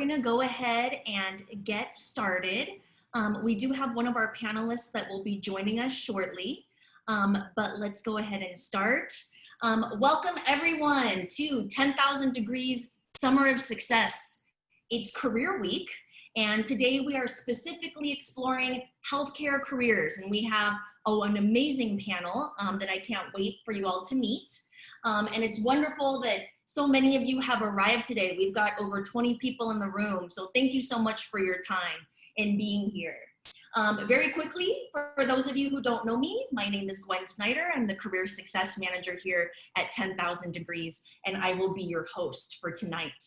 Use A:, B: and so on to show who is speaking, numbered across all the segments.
A: going to go ahead and get started. We do have one of our panelists that will be joining us shortly, but let's go ahead and start. Welcome everyone to 10,000 Degrees Summer of Success. It's Career Week, and today we are specifically exploring healthcare careers, and we have an amazing panel that I can't wait for you all to meet. And it's wonderful that so many of you have arrived today. We've got over 20 people in the room, so thank you so much for your time and being here. Very quickly, for those of you who don't know me, my name is Gwen Snyder. I'm the Career Success Manager here at 10,000 Degrees, and I will be your host for tonight.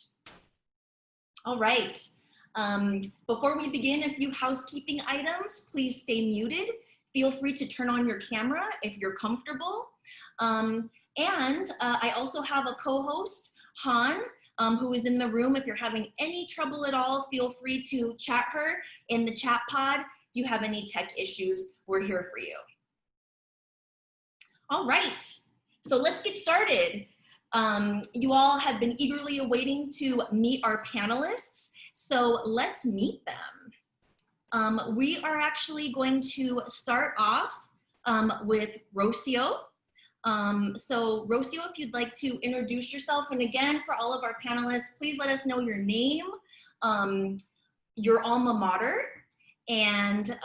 A: All right, before we begin, a few housekeeping items. Please stay muted. Feel free to turn on your camera if you're comfortable. I also have a co-host, Han, who is in the room. If you're having any trouble at all, feel free to chat her in the chat pod. If you have any tech issues, we're here for you. All right, so let's get started. You all have been eagerly awaiting to meet our panelists, so let's meet them. We are actually going to start off with Rocio. So Rocio, if you'd like to introduce yourself, and again, for all of our panelists, please let us know your name, your alma mater, and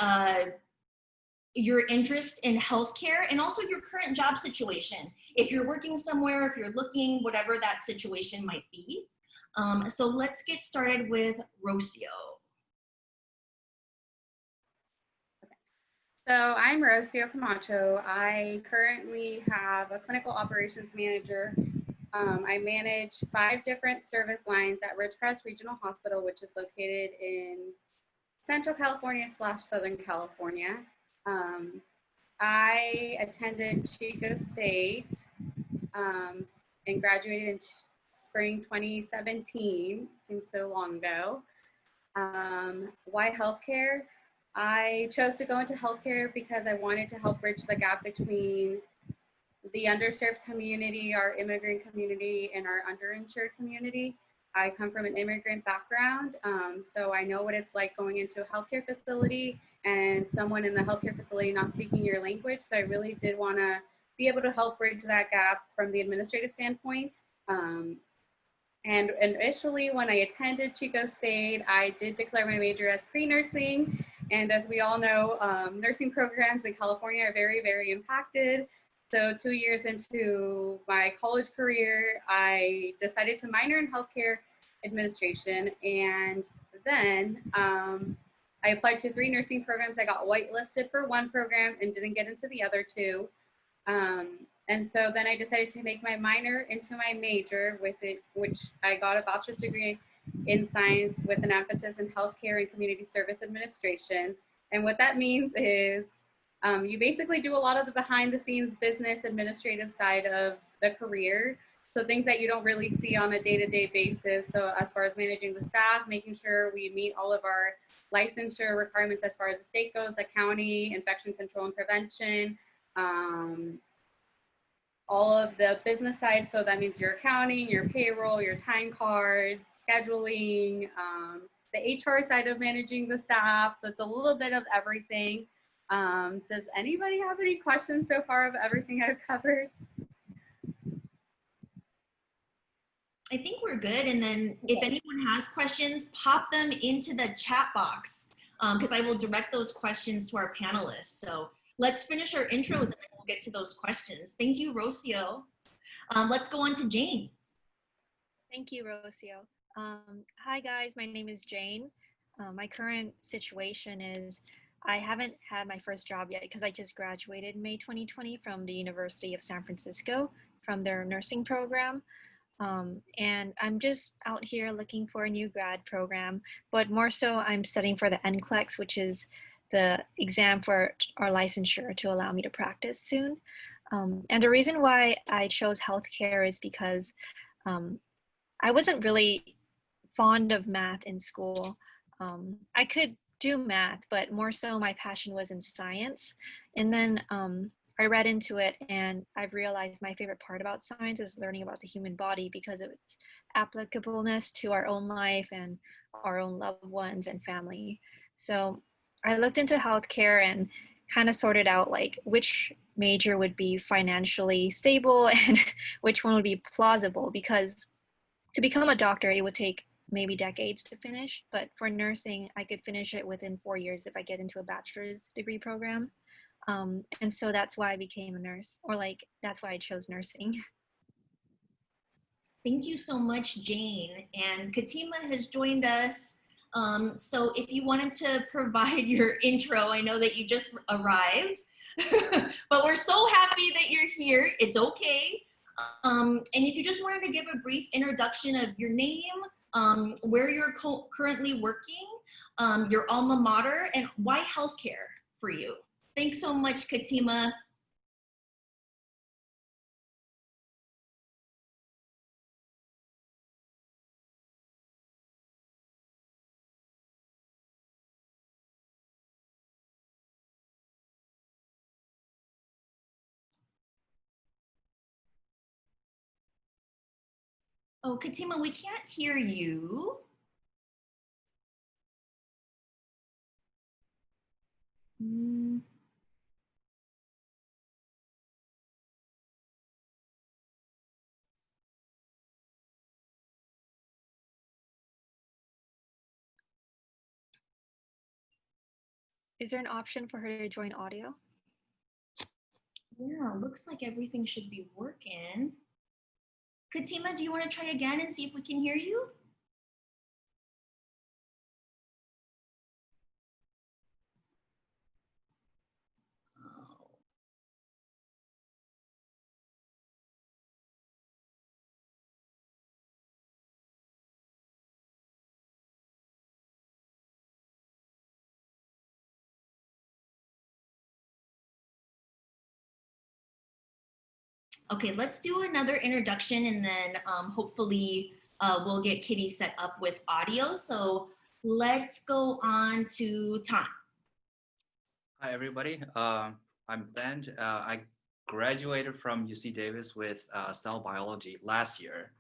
A: your interest in healthcare, and also your current job situation. If you're working somewhere, if you're looking, whatever that situation might be. So let's get started with Rocio.
B: So I'm Rocio Camacho. I currently have a clinical operations manager. I manage 5 different service lines at Ridgecrest Regional Hospital, which is located in Central California / Southern California. I attended Chico State and graduated in spring 2017. Seems so long ago. Why healthcare? I chose to go into healthcare because I wanted to help bridge the gap between the underserved community, our immigrant community, and our underinsured community. I come from an immigrant background, so I know what it's like going into a healthcare facility and someone in the healthcare facility not speaking your language. So I really did want to be able to help bridge that gap from the administrative standpoint. And initially, when I attended Chico State, I did declare my major as pre-nursing. And as we all know, nursing programs in California are very, very impacted. So 2 years into my college career, I decided to minor in healthcare administration. And then I applied to 3 nursing programs. I got whitelisted for 1 program and didn't get into the other 2. And so then I decided to make my minor into my major with it, which I got a bachelor's degree in science with an emphasis in healthcare and community service administration. And what that means is you basically do a lot of the behind the scenes business administrative side of the career. So things that you don't really see on a day-to-day basis. So as far as managing the staff, making sure we meet all of our licensure requirements as far as the state goes, the county, infection control and prevention, all of the business side. So that means your accounting, your payroll, your time cards, scheduling, the HR side of managing the staff. So it's a little bit of everything. Does anybody have any questions so far of everything I've covered?
A: I think we're good. And then if anyone has questions, pop them into the chat box because I will direct those questions to our panelists. So let's finish our intros and then we'll get to those questions. Thank you, Rocio. Let's go on to Jane.
C: Thank you, Rocio. Hi guys, my name is Jane. My current situation is I haven't had my first job yet because I just graduated in May 2020 from the University of San Francisco from their nursing program. And I'm just out here looking for a new grad program, but more so I'm studying for the NCLEX, which is the exam for our licensure to allow me to practice soon. And the reason why I chose healthcare is because I wasn't really fond of math in school. I could do math, but more so my passion was in science. And then I read into it and I've realized my favorite part about science is learning about the human body because of its applicableness to our own life and our own loved ones and family. So I looked into healthcare and kind of sorted out like which major would be financially stable and which one would be plausible, because to become a doctor it would take maybe decades to finish, but for nursing I could finish it within 4 years if I get into a bachelor's degree program. And so that's why I became a nurse, or like that's why I chose nursing.
A: Thank you so much, Jane. And Katima has joined us. So if you wanted to provide your intro, I know that you just arrived, but we're so happy that you're here. It's okay. And if you just wanted to give a brief introduction of your name, where you're currently working, your alma mater, and why healthcare for you. Thanks so much, Katima. Oh, Katima, we can't hear you. Mm.
C: Is there an option for her to join audio?
A: Yeah, looks like everything should be working. Katima, do you want to try again and see if we can hear you? Oh. Okay, let's do another introduction and then hopefully we'll get Kitty set up with audio. So let's go on to Tom.
D: Hi, everybody. I'm Ben. I graduated from UC Davis with cell biology last year.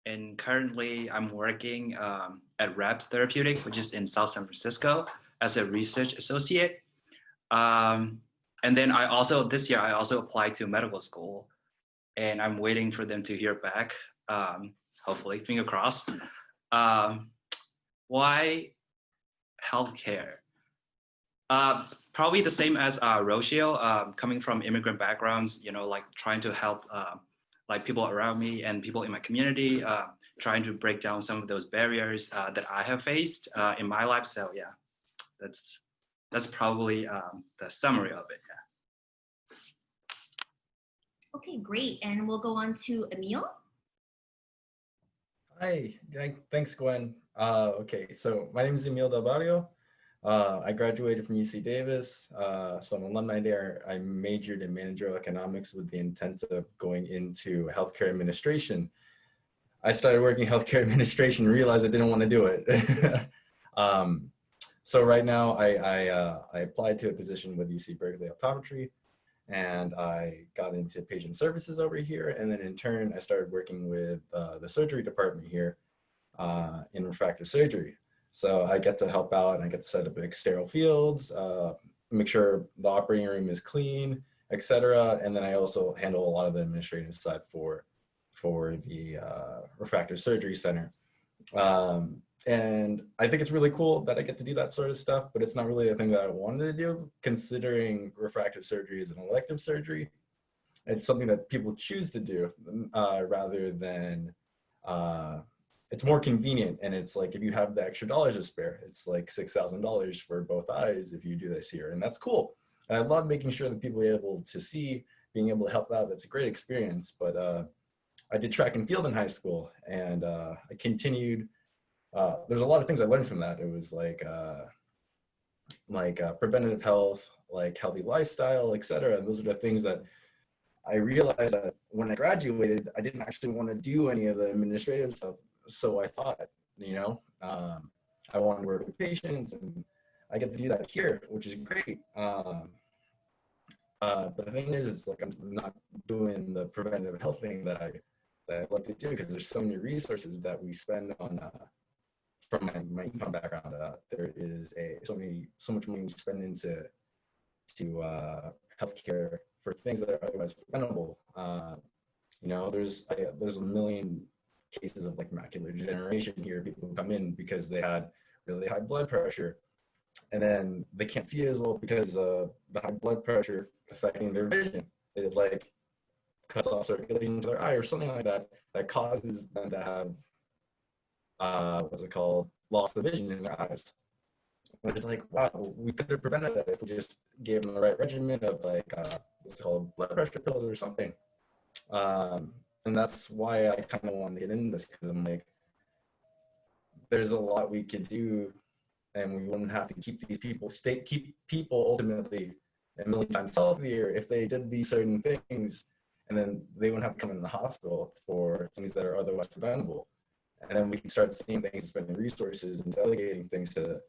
D: And currently, I'm working at RAPS Therapeutic, which is in South San Francisco, as a research associate. And then this year, I also applied to medical school, and I'm waiting for them to hear back, hopefully, finger crossed. Why healthcare? Probably the same as Rocio, coming from immigrant backgrounds, like trying to help like people around me and people in my community, trying to break down some of those barriers that I have faced in my life. So yeah, that's probably the summary of it. Yeah.
A: Okay, great. And we'll go on to Emil.
E: Hi, thanks, Gwen. Okay, so my name is Emil Delbario. I graduated from UC Davis, so I'm an alumni there. I majored in managerial economics with the intent of going into healthcare administration. I started working healthcare administration and realized I didn't want to do it. So right now I applied to a position with UC Berkeley Optometry, and I got into patient services over here. And then in turn, I started working with the surgery department here in refractive surgery. So I get to help out and I get to set up like sterile fields, make sure the operating room is clean, etc. And then I also handle a lot of the administrative side for the refractive surgery center. And I think it's really cool that I get to do that sort of stuff, but it's not really a thing that I wanted to do, considering refractive surgery is an elective surgery. It's something that people choose to do rather than it's more convenient. And it's like, if you have the extra dollars to spare, it's like $6,000 for both eyes if you do this here. And that's cool. And I love making sure that people are able to see, being able to help out. That's a great experience. But I did track and field in high school, and I continued. There's a lot of things I learned from that. It was like preventative health, like healthy lifestyle, etc. And those are the things that I realized that when I graduated, I didn't actually want to do any of the administrative stuff. So I thought, I wanted to work with patients, and I get to do that here, which is great. But the thing is like I'm not doing the preventative health thing that I like to do because there's so many resources that we spend on. From my econ background, there is so much money we spend into healthcare for things that are otherwise preventable. There's a million cases of like macular degeneration here. People who come in because they had really high blood pressure, and then they can't see as well because the high blood pressure affecting their vision. It like cuts off circulation to their eye or something like that that causes them to have what's it called, loss of vision in their eyes. And it's like, wow, we could have prevented that if we just gave them the right regimen of like what's called blood pressure pills or something. And that's why I kind of wanted to get into this because I'm like, there's a lot we could do, and we wouldn't have to keep people ultimately a million times healthier if they did these certain things, and then they wouldn't have to come in the hospital for things that are otherwise preventable. And then we can start seeing things, spending resources and delegating things to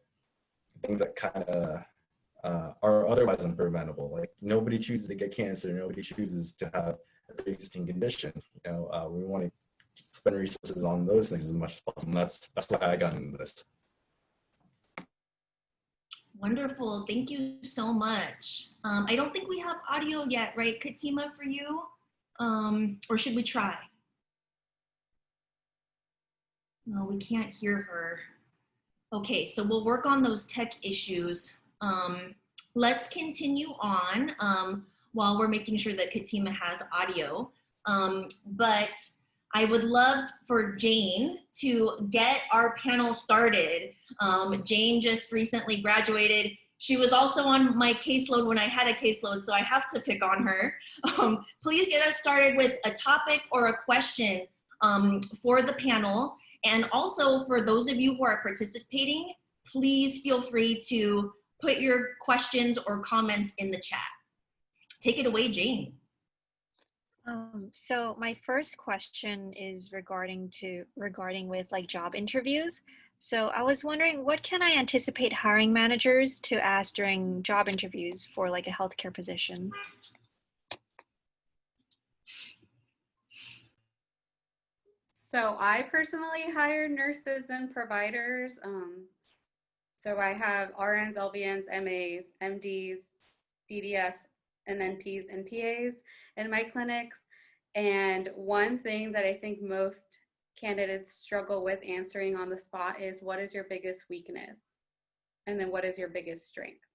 E: things that kind of are otherwise unpreventable. Like nobody chooses to get cancer, nobody chooses to have a pre-existing condition. We want to spend resources on those things as much as possible. And that's why I got into this.
A: Wonderful. Thank you so much. I don't think we have audio yet, right, Katima, for you? Or should we try? No, we can't hear her. Okay, so we'll work on those tech issues. Let's continue on while we're making sure that Katima has audio. But I would love for Jane to get our panel started. Jane just recently graduated. She was also on my caseload when I had a caseload, so I have to pick on her. Please get us started with a topic or a question for the panel. And also for those of you who are participating, please feel free to put your questions or comments in the chat. Take it away, Jane.
C: So my first question is regarding with like job interviews. So I was wondering, what can I anticipate hiring managers to ask during job interviews for like a healthcare position?
B: So I personally hire nurses and providers. So I have RNs, LVNs, MAs, MDs, DDS, and then Ps and PAs in my clinics. And one thing that I think most candidates struggle with answering on the spot is, what is your biggest weakness? And then what is your biggest strength?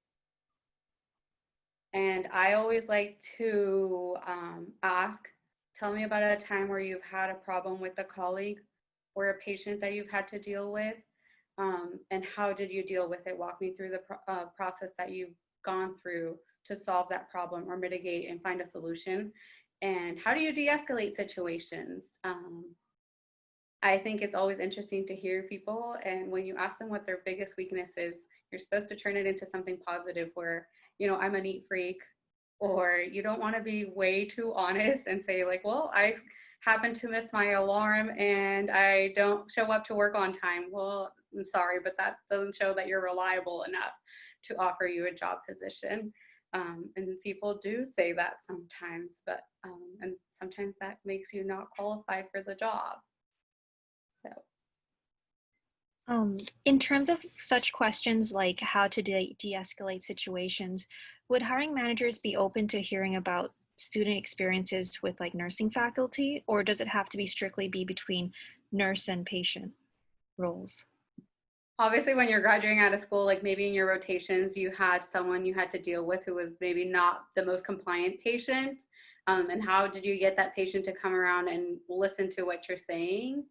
B: And I always like to ask, tell me about a time where you've had a problem with a colleague or a patient that you've had to deal with, and how did you deal with it? Walk me through the process that you've gone through to solve that problem or mitigate and find a solution. And how do you de-escalate situations? I think it's always interesting to hear people, and when you ask them what their biggest weakness is, you're supposed to turn it into something positive where, I'm a neat freak, or you don't want to be way too honest and say like, well, I happen to miss my alarm and I don't show up to work on time. Well, I'm sorry, but that doesn't show that you're reliable enough to offer you a job position. And people do say that sometimes, but and sometimes that makes you not qualified for the job. So.
C: In terms of such questions like how to de-escalate situations, would hiring managers be open to hearing about student experiences with like nursing faculty, or does it have to be strictly between nurse and patient roles?
B: Obviously, when you're graduating out of school, like maybe in your rotations, you had someone you had to deal with who was maybe not the most compliant patient. And how did you get that patient to come around and listen to what you're saying?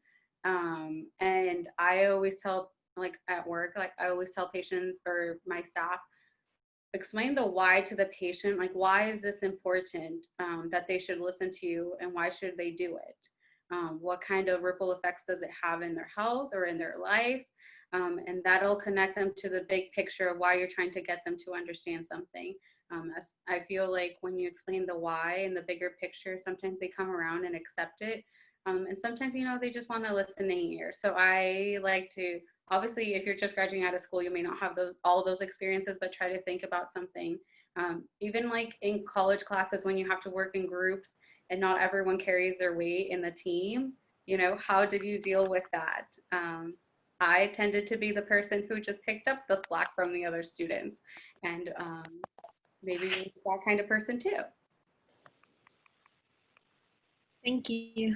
B: And I always tell, like at work, like I always tell patients or my staff, explain the why to the patient. Like, why is this important that they should listen to you, and why should they do it? What kind of ripple effects does it have in their health or in their life? And that'll connect them to the big picture of why you're trying to get them to understand something. I feel like when you explain the why and the bigger picture, sometimes they come around and accept it. And sometimes, they just want to listen in ear. So I like to, obviously, if you're just graduating out of school, you may not have all of those experiences, but try to think about something Even like in college classes when you have to work in groups and not everyone carries their weight in the team, you know, how did you deal with that? I tended to be the person who just picked up the slack from the other students, and maybe you're that kind of person too.
C: Thank you.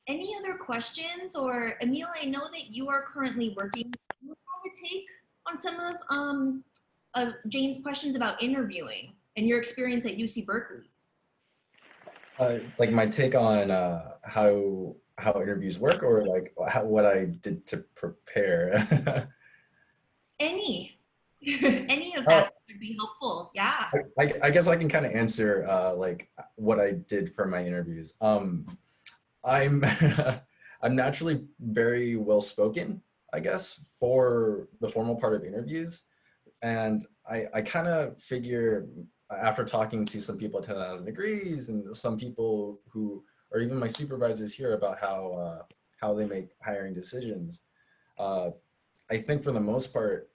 A: Any other questions? Or Emil, I know that you are currently working. Do you have a take on some of Jane's questions about interviewing and your experience at UC Berkeley?
E: Like my take on how interviews work, or like what I did to prepare.
A: Any, any of
E: Oh,
A: that would be helpful. Yeah.
E: I guess I can kind of answer like what I did for my interviews. I'm I'm naturally very well spoken, I guess, for the formal part of interviews. And I kind of figure, after talking to some people at 10,000 Degrees and some people who, or even my supervisors here, about how they make hiring decisions, uh, I think for the most part,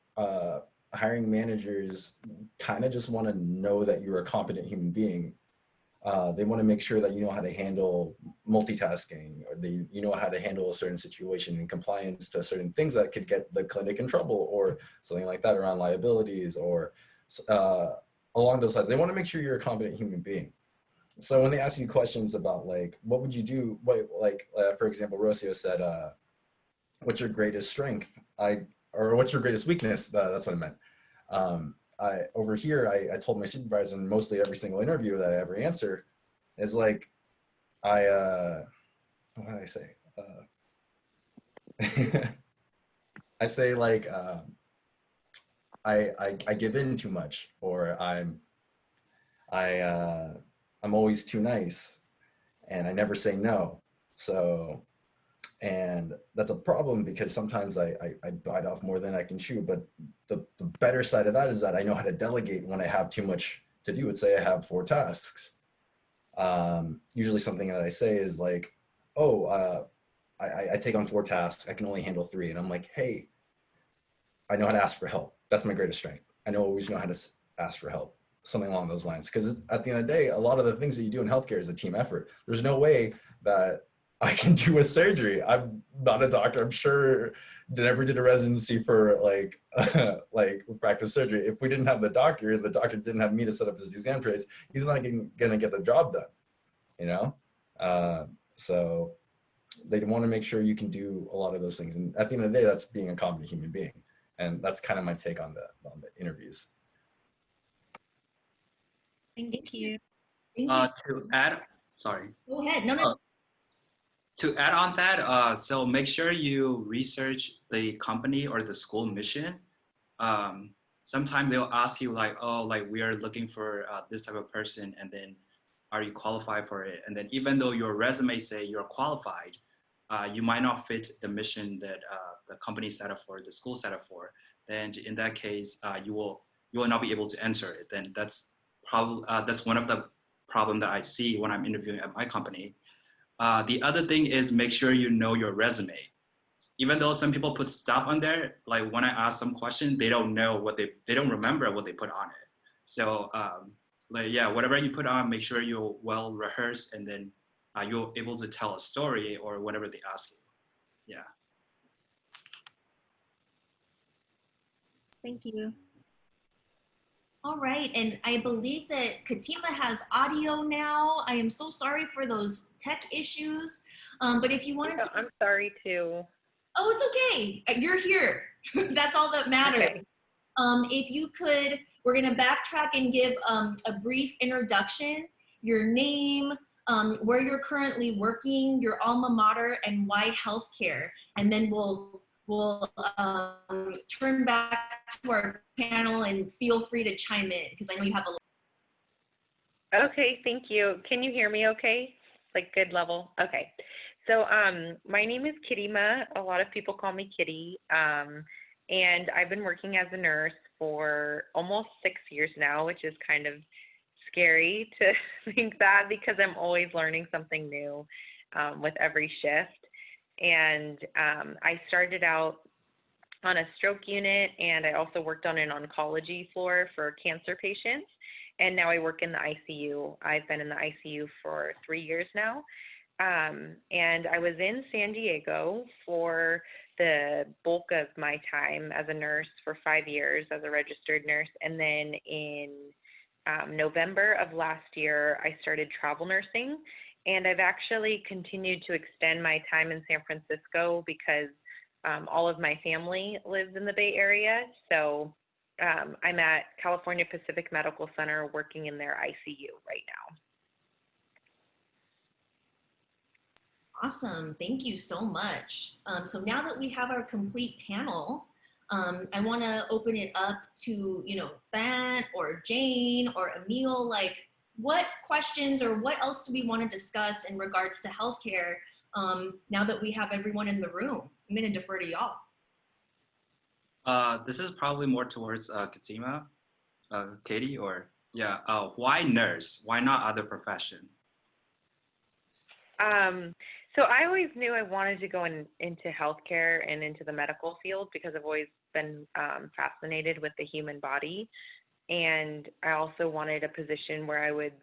E: hiring managers kind of just want to know that you're a competent human being. They want to make sure that you know how to handle multitasking, or you know how to handle a certain situation in compliance to certain things that could get the clinic in trouble, or something like that around liabilities, or uh, along those lines. They want to make sure you're a competent human being. So when they ask you questions about like, what would you do? For example, Rocio said, what's your greatest strength? Or what's your greatest weakness? That's what I meant. Over here, I told my supervisor in mostly every single interview that I ever answered is like, what did I say? I say like, I give in too much, or I'm always too nice, and I never say no. So, and that's a problem because sometimes I bite off more than I can chew. But the better side of that is that I know how to delegate when I have too much to do. Let's say I have 4 tasks. Usually something that I say is like, oh, I take on 4 tasks. I can only handle 3. And I'm like, hey, I know how to ask for help. That's my greatest strength. I always know how to ask for help. Something along those lines. Because at the end of the day, a lot of the things that you do in healthcare is a team effort. There's no way that I can do a surgery. I'm not a doctor. I'm sure that never did a residency for like like practice surgery. If we didn't have the doctor and the doctor didn't have me to set up his exam trays, he's not gonna get the job done, you know? So they want to make sure you can do a lot of those things. And at the end of the day, that's being a competent human being. And that's kind of my take on the interviews.
C: Thank you.
A: Thank you.
D: To add, sorry.
A: Go ahead. No.
D: To add on that, so make sure you research the company or the school mission. Sometimes they'll ask you like, oh, like we are looking for this type of person, and then are you qualified for it? And then even though your resume say you're qualified, you might not fit the mission that the company set up for, the school set up for. Then in that case, you will not be able to answer it. Then that's one of the problem that I see when I'm interviewing at my company. The other thing is make sure you know your resume. Even though some people put stuff on there, like when I ask some question, they don't know they don't remember what they put on it. So like, yeah, whatever you put on, make sure you're well rehearsed, and then you're able to tell a story or whatever they ask you. Yeah.
C: Thank you.
A: All right, and I believe that Katima has audio now. I am so sorry for those tech issues, but if you wanted to,
F: I'm sorry too.
A: oh, it's okay. You're here. That's all that matters.
F: Okay.
A: If you could, we're gonna backtrack and give a brief introduction, your name, where you're currently working, your alma mater, and why healthcare, and then we'll turn back to our panel and feel free to chime in because I know you have a.
F: Okay, thank you. Can you hear me okay? Like good level? Okay. So my name is Kitty-Ma. A lot of people call me Kitty. And I've been working as a nurse for almost 6 years now, which is kind of scary to think that because I'm always learning something new. with every shift. And I started out on a stroke unit, and I also worked on an oncology floor for cancer patients. And now I work in the ICU. I've been in the ICU for 3 years now. And I was in San Diego for the bulk of my time as a nurse for 5 years as a registered nurse. And then in November of last year, I started travel nursing. And I've actually continued to extend my time in San Francisco because all of my family lives in the Bay Area. So I'm at California Pacific Medical Center working in their ICU right now.
A: Awesome. Thank you so much. So now that we have our complete panel, I want to open it up to, Ben or Jane or Emil, like what questions or what else do we want to discuss in regards to healthcare now that we have everyone in the room? I'm going to defer to y'all.
D: This is probably more towards Katie, or yeah. Why nurse? Why not other profession?
F: So I always knew I wanted to go into healthcare and into the medical field because I've always been fascinated with the human body. And I also wanted a position where I would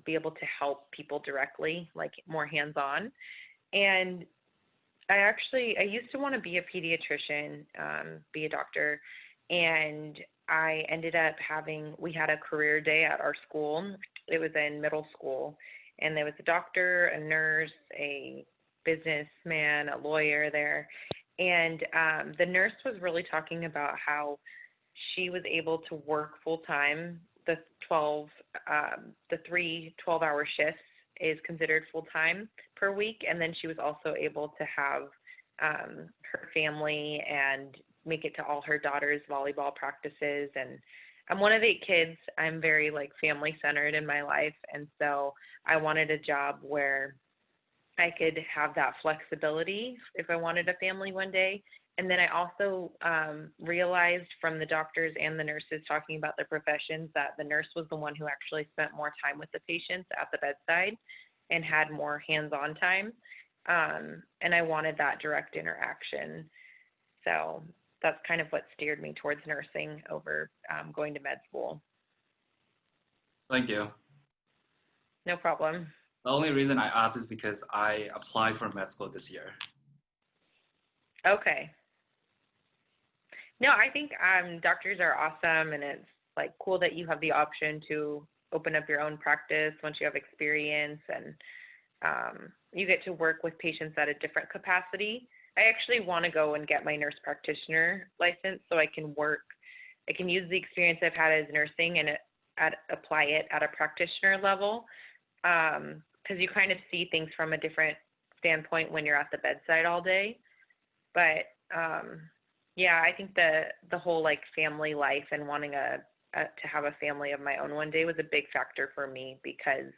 F: be able to help people directly, like more hands-on. And I used to want to be a pediatrician, be a doctor. And I ended up we had a career day at our school. It was in middle school. And there was a doctor, a nurse, a businessman, a lawyer there. And the nurse was really talking about how she was able to work full-time. The 3 12-hour shifts is considered full-time per week. And then she was also able to have her family and make it to all her daughter's volleyball practices. And I'm one of 8 kids. I'm very family centered in my life. And so I wanted a job where I could have that flexibility if I wanted a family one day. And then I also realized from the doctors and the nurses talking about their professions that the nurse was the one who actually spent more time with the patients at the bedside and had more hands-on time. And I wanted that direct interaction. So that's kind of what steered me towards nursing over going to med school.
D: Thank you.
F: No problem.
D: The only reason I asked is because I applied for med school this year.
F: Okay. No, I think doctors are awesome, and it's cool that you have the option to open up your own practice once you have experience, and you get to work with patients at a different capacity. I actually want to go and get my nurse practitioner license so I can use the experience I've had as nursing and apply it at a practitioner level, because you kind of see things from a different standpoint when you're at the bedside all day. But yeah, I think the whole family life and wanting to have a family of my own one day was a big factor for me, because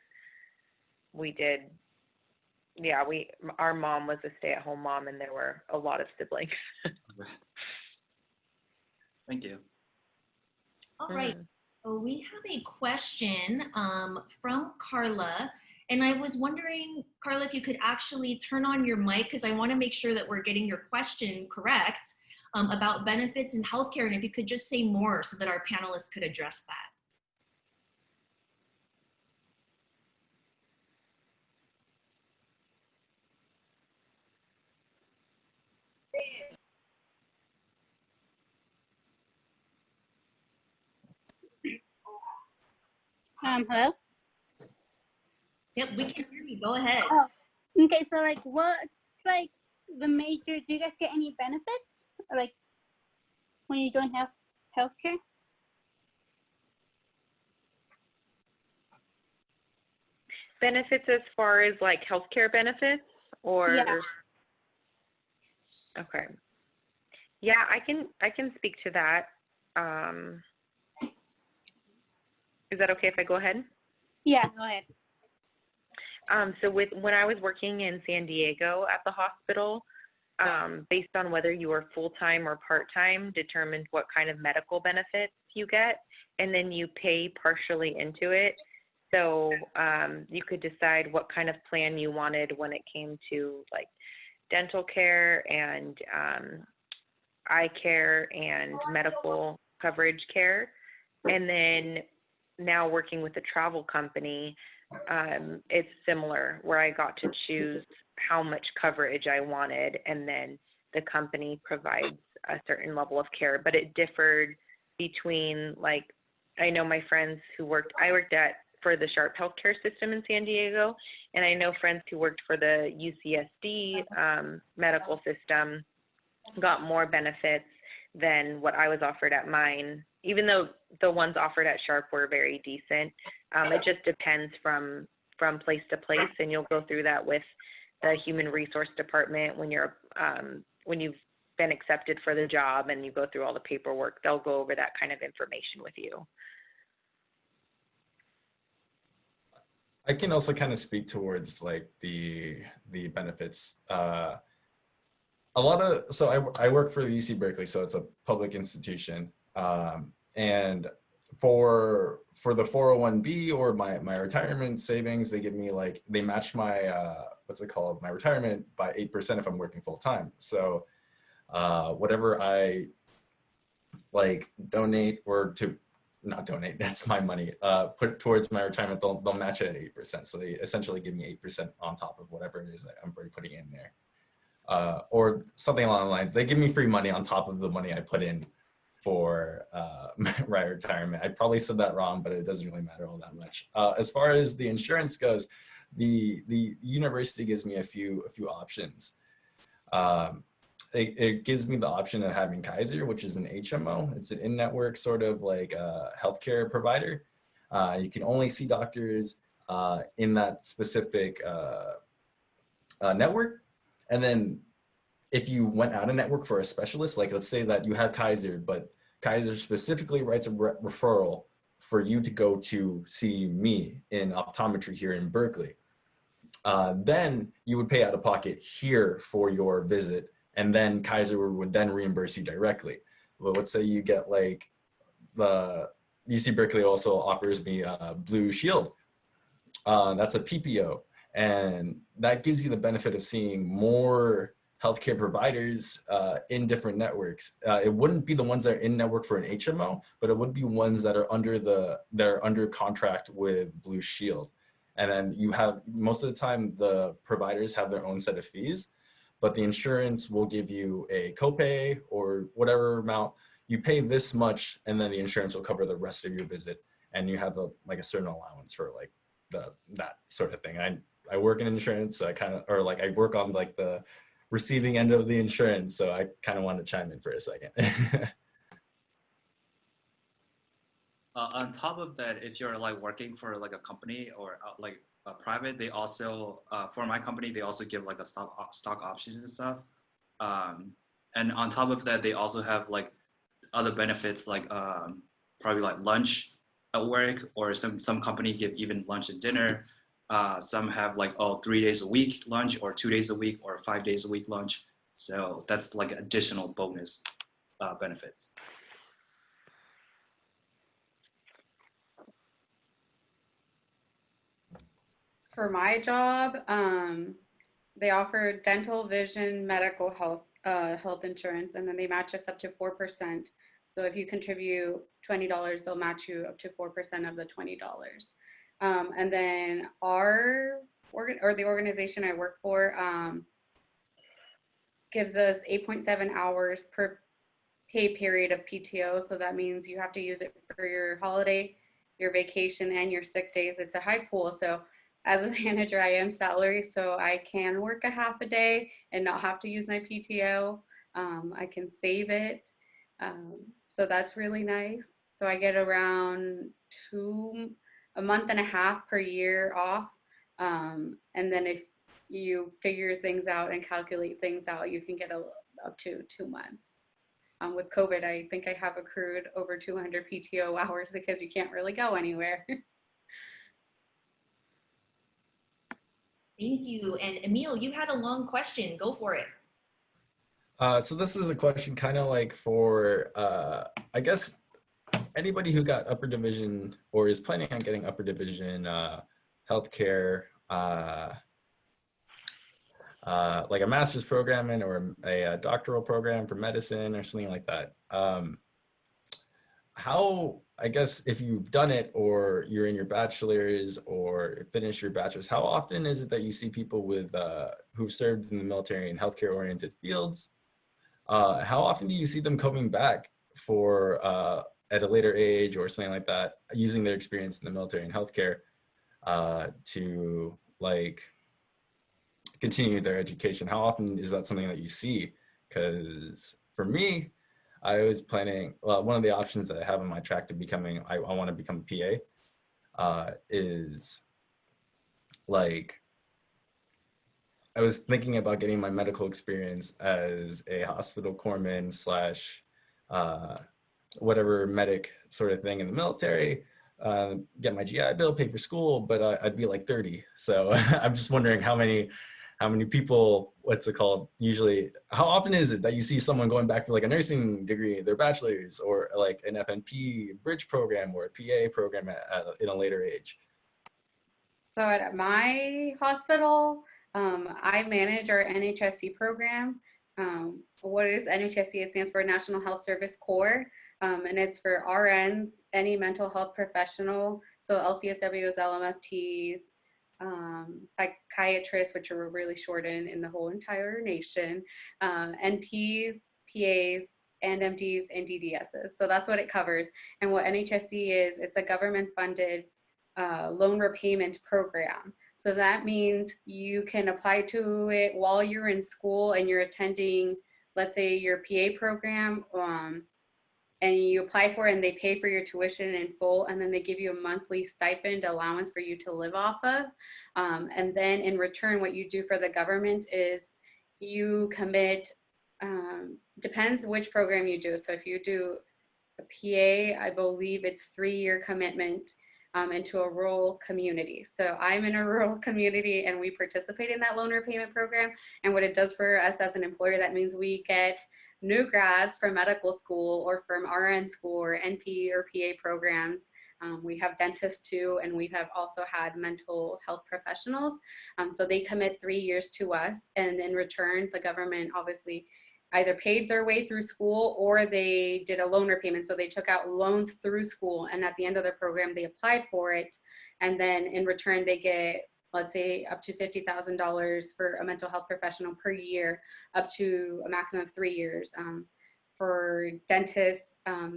F: our mom was a stay-at-home mom, and there were a lot of siblings.
D: Thank you.
A: All right. So we have a question from Carla. And I was wondering, Carla, if you could actually turn on your mic, because I want to make sure that we're getting your question correct about benefits in healthcare. And if you could just say more so that our panelists could address that.
G: Hello?
A: Yep, we can hear you. Go ahead.
G: Oh, okay. So what's the major, do you guys get any benefits when you join healthcare?
F: Benefits as far as healthcare benefits, or?
G: Yeah.
F: Okay. Yeah, I can speak to that. Is that okay if I go ahead?
G: Yeah, go ahead.
F: So when I was working in San Diego at the hospital, based on whether you were full-time or part-time determined what kind of medical benefits you get, and then you pay partially into it. So you could decide what kind of plan you wanted when it came to like dental care and eye care and medical coverage care. And then now working with a travel company, it's similar where I got to choose how much coverage I wanted, and then the company provides a certain level of care. But it differed between, like, I know my friends who I worked for the Sharp healthcare system in San Diego, and I know friends who worked for the UCSD medical system got more benefits than what I was offered at mine, even though the ones offered at Sharp were very decent. It just depends from place to place, and you'll go through that with the human resource department when you've been accepted for the job and you go through all the paperwork. They'll go over that kind of information with you.
E: I can also kind of speak towards like the benefits. So I work for the UC Berkeley, so it's a public institution. And for the 401b or my retirement savings, they give me they match my, my retirement by 8% if I'm working full time. So whatever I donate or not donate, that's my money, put towards my retirement, they'll match it at 8%. So they essentially give me 8% on top of whatever it is that I'm already putting in there. Or something along the lines. They give me free money on top of the money I put in for my retirement. I probably said that wrong, but it doesn't really matter all that much. As far as the insurance goes, the university gives me a few options. It gives me the option of having Kaiser, which is an HMO. It's an in-network sort of like healthcare provider. You can only see doctors in that specific network. And then if you went out of network for a specialist, like let's say that you have Kaiser, but Kaiser specifically writes a referral for you to go to see me in optometry here in Berkeley, then you would pay out of pocket here for your visit, and then Kaiser would then reimburse you directly. Well, let's say you get the UC Berkeley also offers me Blue Shield. That's a PPO. And that gives you the benefit of seeing more healthcare providers in different networks. It wouldn't be the ones that are in network for an HMO, but it would be ones that are under contract with Blue Shield. And then you have, most of the time, the providers have their own set of fees, but the insurance will give you a copay or whatever amount. You pay this much, and then the insurance will cover the rest of your visit. And you have a certain allowance for that sort of thing. I work in insurance, so I work on the receiving end of the insurance, so I kind of want to chime in for a second.
D: On top of that, if you're working for a company or a private, they also for my company they also give a stock options and stuff. And on top of that, they also have other benefits probably lunch at work, or some company give even lunch and dinner. Some have 3 days a week lunch, or 2 days a week, or 5 days a week lunch. So that's additional bonus benefits.
B: For my job, they offer dental, vision, medical health insurance, and then they match us up to 4%. So if you contribute $20, they'll match you up to 4% of the $20. And then the organization I work for gives us 8.7 hours per pay period of PTO. So that means you have to use it for your holiday, your vacation, and your sick days. It's a high pool. So as a manager, I am salary, so I can work a half a day and not have to use my PTO. I can save it. So that's really nice. So I get around a month and a half per year off. And then if you figure things out and calculate things out, you can get up to 2 months. With COVID, I think I have accrued over 200 PTO hours because you can't really go anywhere.
A: Thank you. And Emil, you had a long question. Go for it.
E: So this is a question kind of for, I guess, anybody who got upper division or is planning on getting upper division healthcare, like a master's program in or a doctoral program for medicine or something like that. How, I guess, if you've done it or you're in your bachelor's or finished your bachelor's, how often is it that you see people with who've served in the military and healthcare oriented fields? How often do you see them coming back for at a later age or something like that, using their experience in the military and healthcare to like continue their education? How often is that something that you see? Because for me, I was planning, one of the options that I have in my track to becoming, I want to become a PA, is like, I was thinking about getting my medical experience as a hospital corpsman slash whatever medic sort of thing in the military, get my GI Bill, pay for school, but I'd be like 30. So I'm just wondering how many people, what's it called, usually, how often is it that you see someone going back for like a nursing degree, their bachelor's, or like an FNP bridge program or a PA program in a later age?
B: So at my hospital, I manage our NHSC program. What is NHSC? It stands for National Health Service Corps, and it's for RNs, any mental health professional, so LCSWs, LMFTs, psychiatrists, which are really short in the whole entire nation, NPs, PAs, and MDs and DDSs. So that's what it covers. And what NHSC is, it's a government-funded loan repayment program. So that means you can apply to it while you're in school and you're attending, let's say, your PA program, and you apply for it and they pay for your tuition in full, and then they give you a monthly stipend allowance for you to live off of. And then in return, what you do for the government is you commit, depends which program you do. So if you do a PA, I believe it's 3-year commitment into a rural community. So I'm in a rural community and we participate in that loan repayment program. And what it does for us as an employer, that means we get new grads from medical school or from RN school or NP or PA programs. We have dentists too, and we have also had mental health professionals. So they commit 3 years to us, and in return, the government obviously either paid their way through school or they did a loan repayment. So they took out loans through school, and at the end of the program, they applied for it. And then in return, they get, let's say, up to $50,000 for a mental health professional per year, up to a maximum of 3 years. For dentists, I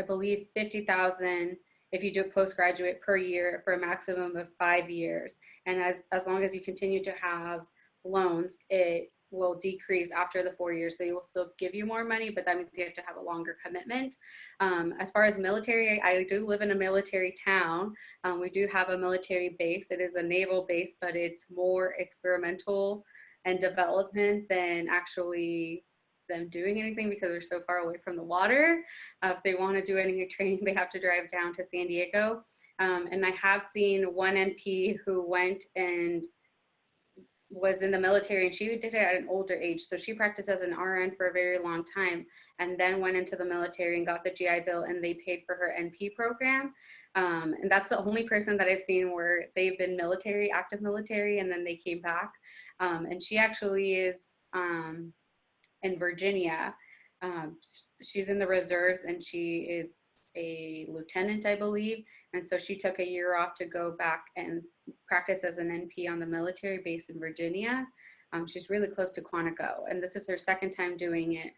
B: believe 50,000 if you do a postgraduate per year for a maximum of 5 years. And as long as you continue to have loans, it will decrease after the 4 years. They will still give you more money, but that means you have to have a longer commitment. As far as military, I do live in a military town. We do have a military base. It is a naval base, but it's more experimental and development than actually them doing anything because they're so far away from the water. If they want to do any training, they have to drive down to San Diego. And I have seen one NP who went and was in the military, and she did it at an older age. So she practiced as an RN for a very long time and then went into the military and got the GI Bill, and they paid for her NP program. And that's the only person that I've seen where they've been military, active military, and then they came back. And she actually is in Virginia. She's in the reserves, and she is a lieutenant, I believe. And so she took a year off to go back and practice as an NP on the military base in Virginia. She's really close to Quantico, and this is her second time doing it.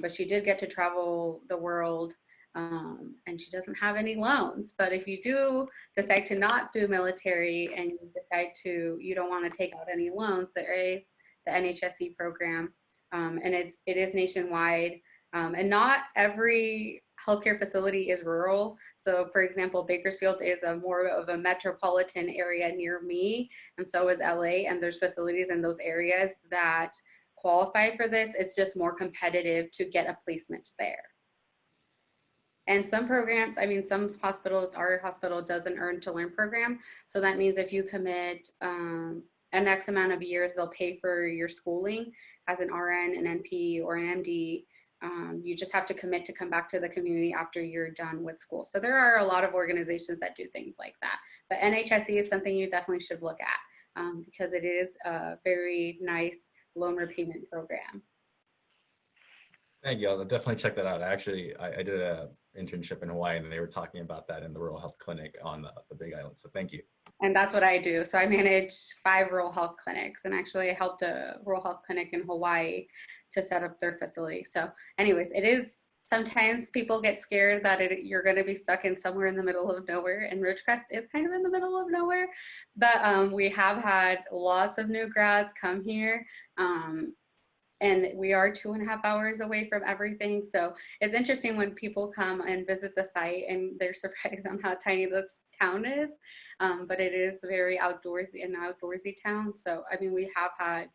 B: But she did get to travel the world, and she doesn't have any loans. But if you do decide to not do military and you decide you don't want to take out any loans, there is the NHSC program, and it is nationwide. And not every healthcare facility is rural. So for example, Bakersfield is more of a metropolitan area near me, and so is LA, and there's facilities in those areas that qualify for this. It's just more competitive to get a placement there. And some programs, some hospitals, our hospital does an earn to learn program. So that means if you commit an X amount of years, they'll pay for your schooling as an RN, an NP, or an MD. You just have to commit to come back to the community after you're done with school. So there are a lot of organizations that do things like that. But NHSE is something you definitely should look at because it is a very nice loan repayment program.
E: Thank you. I'll definitely check that out. Actually, I did an internship in Hawaii and they were talking about that in the rural health clinic on the Big Island. So thank you.
B: And that's what I do. So I manage 5 rural health clinics, and actually I helped a rural health clinic in Hawaii to set up their facility. So anyways, it is, sometimes people get scared that you're going to be stuck in somewhere in the middle of nowhere, and Ridgecrest is kind of in the middle of nowhere. But we have had lots of new grads come here. And we are 2.5 hours away from everything. So it's interesting when people come and visit the site and they're surprised on how tiny this town is. But it is very outdoorsy, an outdoorsy town. So, I mean, we have had,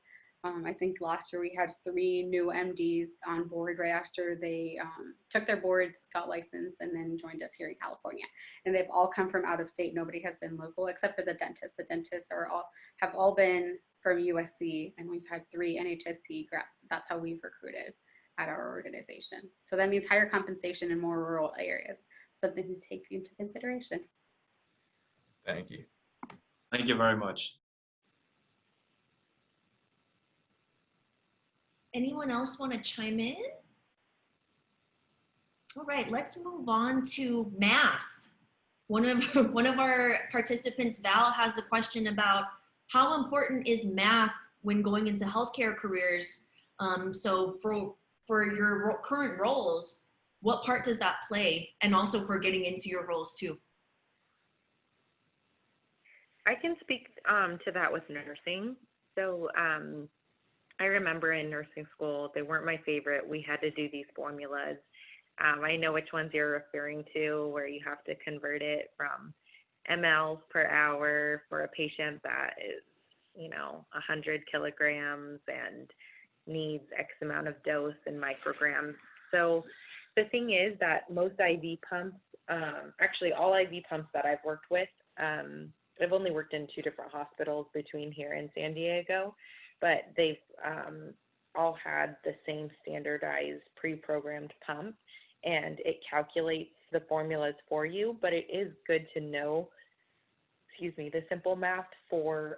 B: I think last year we had 3 new MDs on board right after they took their boards, got licensed, and then joined us here in California. And they've all come from out of state. Nobody has been local except for the dentists. The dentists have all been from USC, and we've had 3 NHSC grads. That's how we've recruited at our organization. So that means higher compensation in more rural areas, something to take into consideration.
E: Thank you.
D: Thank you very much.
A: Anyone else want to chime in? All right, let's move on to math. One of our participants, Val, has a question about how important is math when going into healthcare careers? So for your current roles, what part does that play? And also for getting into your roles too.
F: I can speak to that with nursing. So I remember in nursing school, they weren't my favorite. We had to do these formulas. I know which ones you're referring to, where you have to convert it from mLs per hour for a patient that is, 100 kilograms and needs X amount of dose in micrograms. So the thing is that most IV pumps, actually all IV pumps that I've worked with, I've only worked in 2 different hospitals between here and San Diego, but they've all had the same standardized pre-programmed pump, and it calculates the formulas for you, but it is good to know, the simple math for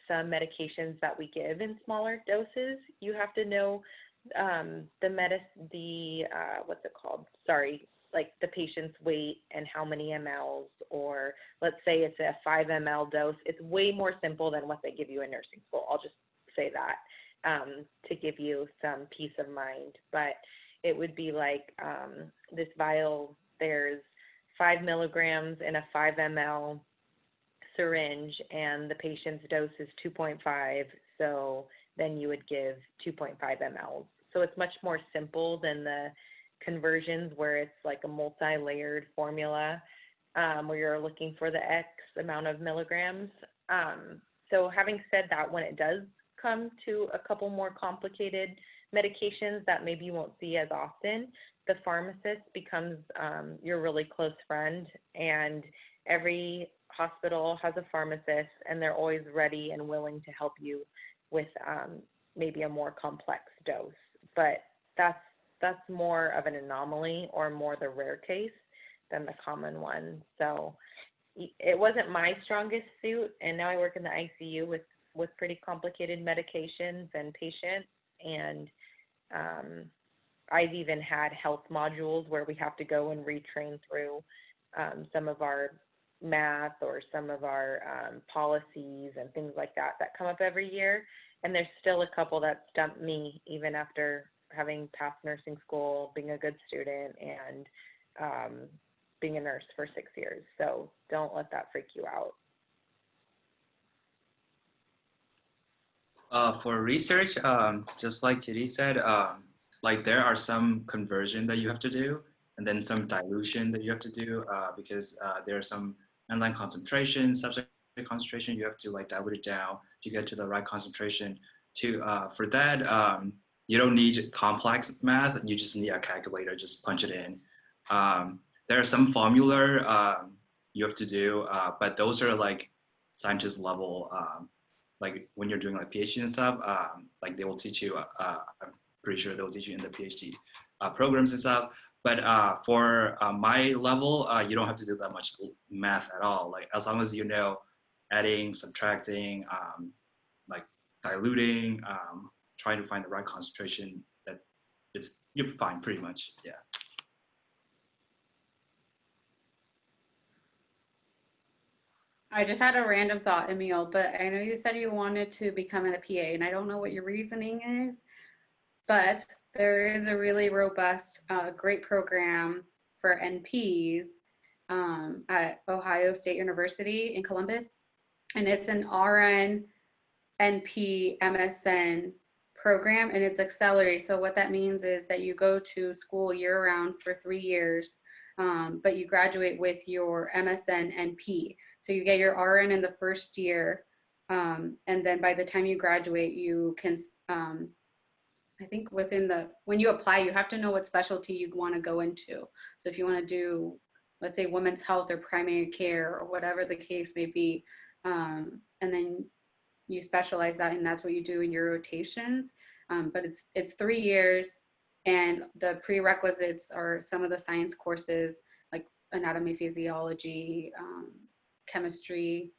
F: some medications that we give in smaller doses. You have to know like the patient's weight and how many mLs, or let's say it's a 5 ml dose. It's way more simple than what they give you in nursing school. I'll just say that to give you some peace of mind. But it would be like this vial, there's 5 milligrams in a 5 ml syringe, and the patient's dose is 2.5. So then you would give 2.5 mLs. So it's much more simple than the conversions where it's like a multi-layered formula where you're looking for the X amount of milligrams. So having said that, when it does come to a couple more complicated medications that maybe you won't see as often, the pharmacist becomes your really close friend, and every hospital has a pharmacist, and they're always ready and willing to help you with maybe a more complex dose. But that's more of an anomaly or more the rare case than the common one. So it wasn't my strongest suit, and now I work in the ICU with pretty complicated medications and patients, and I've even had health modules where we have to go and retrain through some of our math or some of our policies and things like that come up every year. And there's still a couple that stump me even after having passed nursing school, being a good student, and being a nurse for 6 years. So don't let that freak you out.
D: For research, just like Kitty said, like there are some conversion that you have to do, and then some dilution that you have to do because there are some enzyme concentration, substrate concentration. You have to like dilute it down to get to the right concentration. For that, you don't need complex math. You just need a calculator. Just punch it in. There are some formula you have to do, but those are like scientist level. Like when you're doing like PhD and stuff, like they will teach you pretty sure they'll teach you in the PhD programs and stuff. But for my level, you don't have to do that much math at all. Like as long as you know adding, subtracting, like diluting, trying to find the right concentration, that you're fine pretty much. Yeah.
B: I just had a random thought, Emil, but I know you said you wanted to become a PA, and I don't know what your reasoning is, but there is a really robust, great program for NPs at Ohio State University in Columbus, and it's an RN, NP, MSN program, and it's accelerated. So what that means is that you go to school year-round for 3 years, but you graduate with your MSN NP. So you get your RN in the first year, and then by the time you graduate, you can, I think when you apply, you have to know what specialty you want to go into. So if you want to do, let's say, women's health or primary care or whatever the case may be, and then you specialize that, and that's what you do in your rotations. But it's 3 years, and the prerequisites are some of the science courses like anatomy, physiology, chemistry.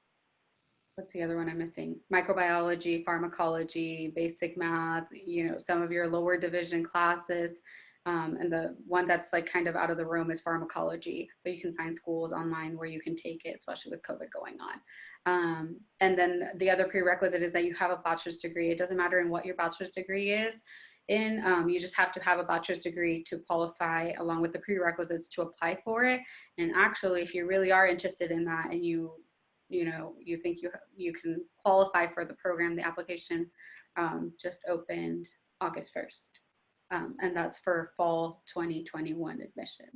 B: What's the other one I'm missing? Microbiology, pharmacology, basic math, some of your lower division classes. And the one that's like kind of out of the room is pharmacology, but you can find schools online where you can take it, especially with COVID going on. And then the other prerequisite is that you have a bachelor's degree. It doesn't matter in what your bachelor's degree is in, you just have to have a bachelor's degree to qualify along with the prerequisites to apply for it. And actually, if you really are interested in that and you think you can qualify for the program, the application just opened August 1st. And that's for fall 2021 admission.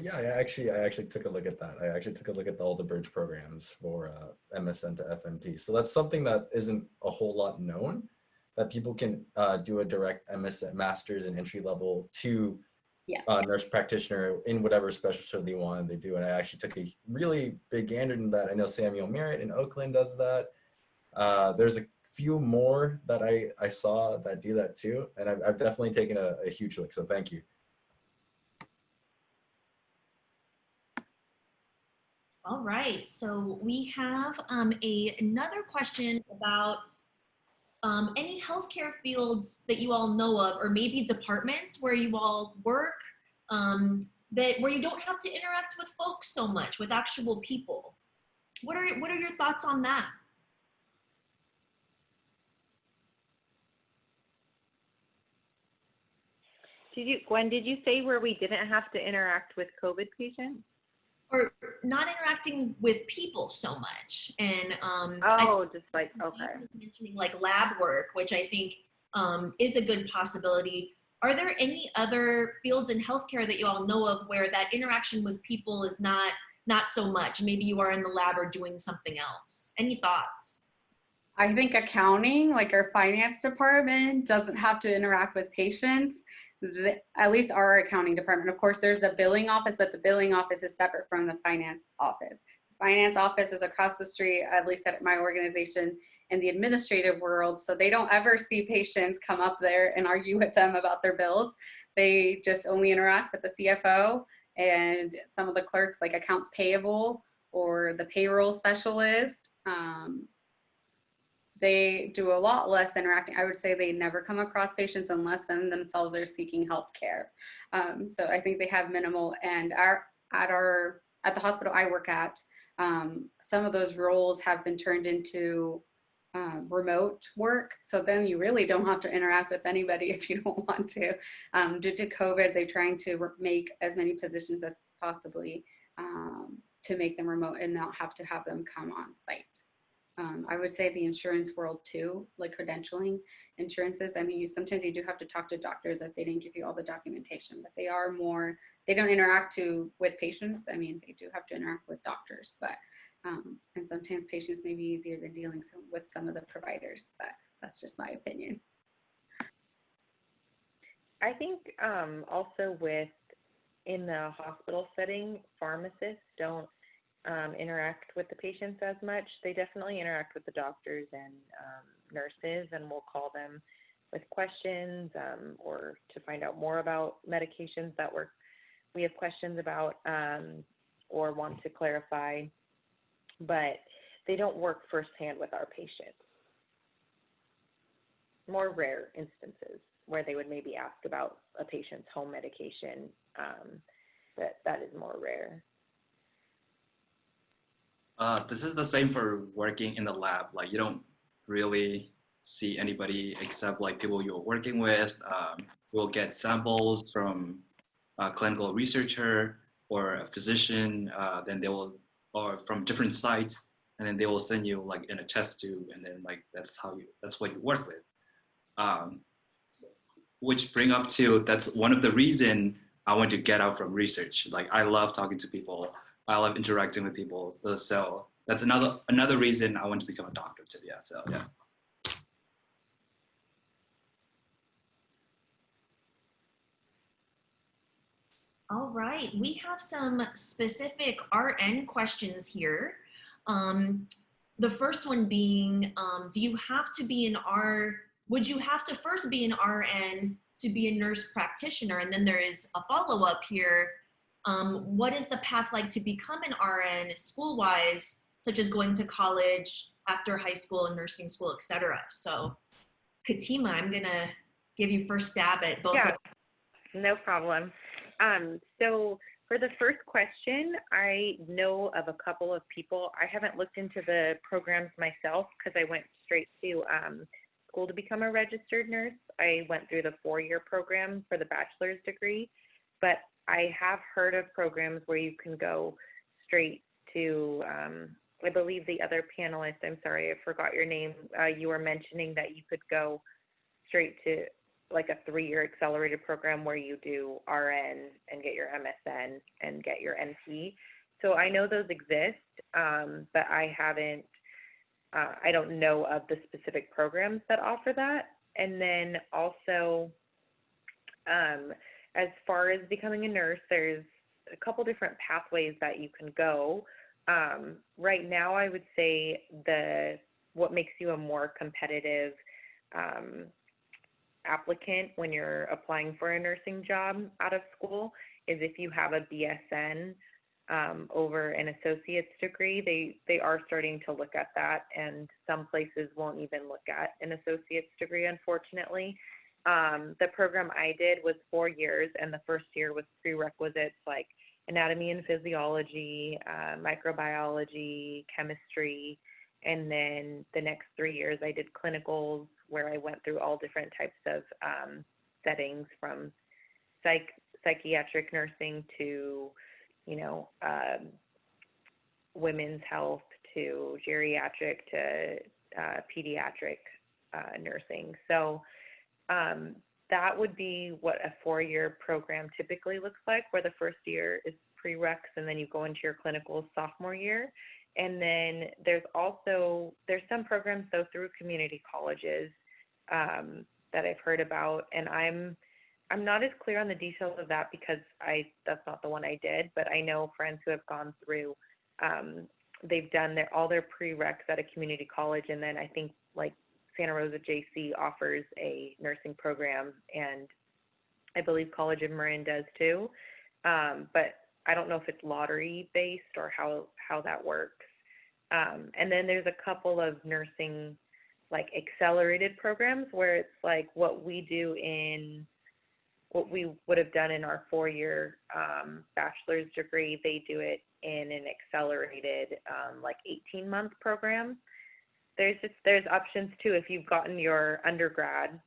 E: Yeah, I actually took a look at that. I actually took a look at all the bridge programs for MSN to FNP. So that's something that isn't a whole lot known, that people can do a direct MSN master's and entry level to nurse practitioner in whatever specialty they want to do. And I actually took a really big gander in that. I know Samuel Merritt in Oakland does that. There's a few more that I saw that do that too. And I've definitely taken a huge look. So thank you.
A: All right, so we have another question about any healthcare fields that you all know of, or maybe departments where you all work, where you don't have to interact with folks so much, with actual people. What are your thoughts on that?
F: Gwen, did you say where we didn't have to interact with COVID patients?
A: Or not interacting with people so much, and
F: just like, okay,
A: mentioning like lab work, which I think is a good possibility. Are there any other fields in healthcare that you all know of where that interaction with people is not so much? Maybe you are in the lab or doing something else. Any thoughts?
B: I think accounting, like our finance department, doesn't have to interact with patients. At least our accounting department. Of course, there's the billing office, but the billing office is separate from the finance office. The finance office is across the street, at least at my organization, in the administrative world. So they don't ever see patients come up there and argue with them about their bills. They just only interact with the CFO and some of the clerks, like accounts payable or the payroll specialist. They do a lot less interacting. I would say they never come across patients unless them themselves are seeking health care. So I think they have minimal. And at the hospital I work at, some of those roles have been turned into remote work. So then you really don't have to interact with anybody if you don't want to. Due to COVID, they're trying to make as many positions as possibly to make them remote and not have to have them come on site. I would say the insurance world too, like credentialing insurances. I mean, sometimes you do have to talk to doctors if they didn't give you all the documentation, but they don't interact with patients. I mean, they do have to interact with doctors, but, and sometimes patients may be easier than dealing with some of the providers, but that's just my opinion.
F: I think also in the hospital setting, pharmacists don't interact with the patients as much. They definitely interact with the doctors and nurses, and we'll call them with questions or to find out more about medications that we have questions about or want to clarify, but they don't work firsthand with our patients. More rare instances where they would maybe ask about a patient's home medication, but that is more rare.
D: This is the same for working in the lab. Like you don't really see anybody except like people you're working with. You'll get samples from a clinical researcher or a physician, then they will, or from different sites, and then they will send you like in a test tube, and then like that's what you work with. Which bring up to, that's one of the reason I want to get out from research. Like I love talking to people. I love interacting with people. So that's another reason I want to become a doctor too. Yeah. So yeah.
A: All right, we have some specific RN questions here. The first one being, do you have to be would you have to first be an RN to be a nurse practitioner? And then there is a follow-up here. What is the path like to become an RN school-wise, such as going to college, after high school and nursing school, etc.? So Katima, I'm gonna give you first stab at both.
F: Yeah, no problem. So for the first question, I know of a couple of people. I haven't looked into the programs myself because I went straight to school to become a registered nurse. I went through the 4-year program for the bachelor's degree, but I have heard of programs where you can go straight to, I believe the other panelist, I'm sorry, I forgot your name. You were mentioning that you could go straight to like a 3-year accelerated program where you do RN and get your MSN and get your NP. So I know those exist, but I haven't, I don't know of the specific programs that offer that. And then also, as far as becoming a nurse, there's a couple different pathways that you can go. Right now, I would say what makes you a more competitive applicant when you're applying for a nursing job out of school is if you have a BSN over an associate's degree. They are starting to look at that, and some places won't even look at an associate's degree, unfortunately. The program I did was 4 years, and the first year was prerequisites like anatomy and physiology, microbiology, chemistry, and then the next 3 years I did clinicals where I went through all different types of settings from psychiatric nursing to, women's health to geriatric to pediatric nursing. So that would be what a 4-year program typically looks like, where the first year is prereqs and then you go into your clinicals sophomore year. And then there's some programs though through community colleges that I've heard about, and I'm not as clear on the details of that because that's not the one I did, but I know friends who have gone through, they've done all their prereqs at a community college, and then I think like Santa Rosa JC offers a nursing program, and I believe College of Marin does too, but I don't know if it's lottery based or how that works. And then there's a couple of nursing like accelerated programs where it's like what we would have done in our 4-year bachelor's degree, they do it in an accelerated like 18-month program. There's options too. If you've gotten your undergrad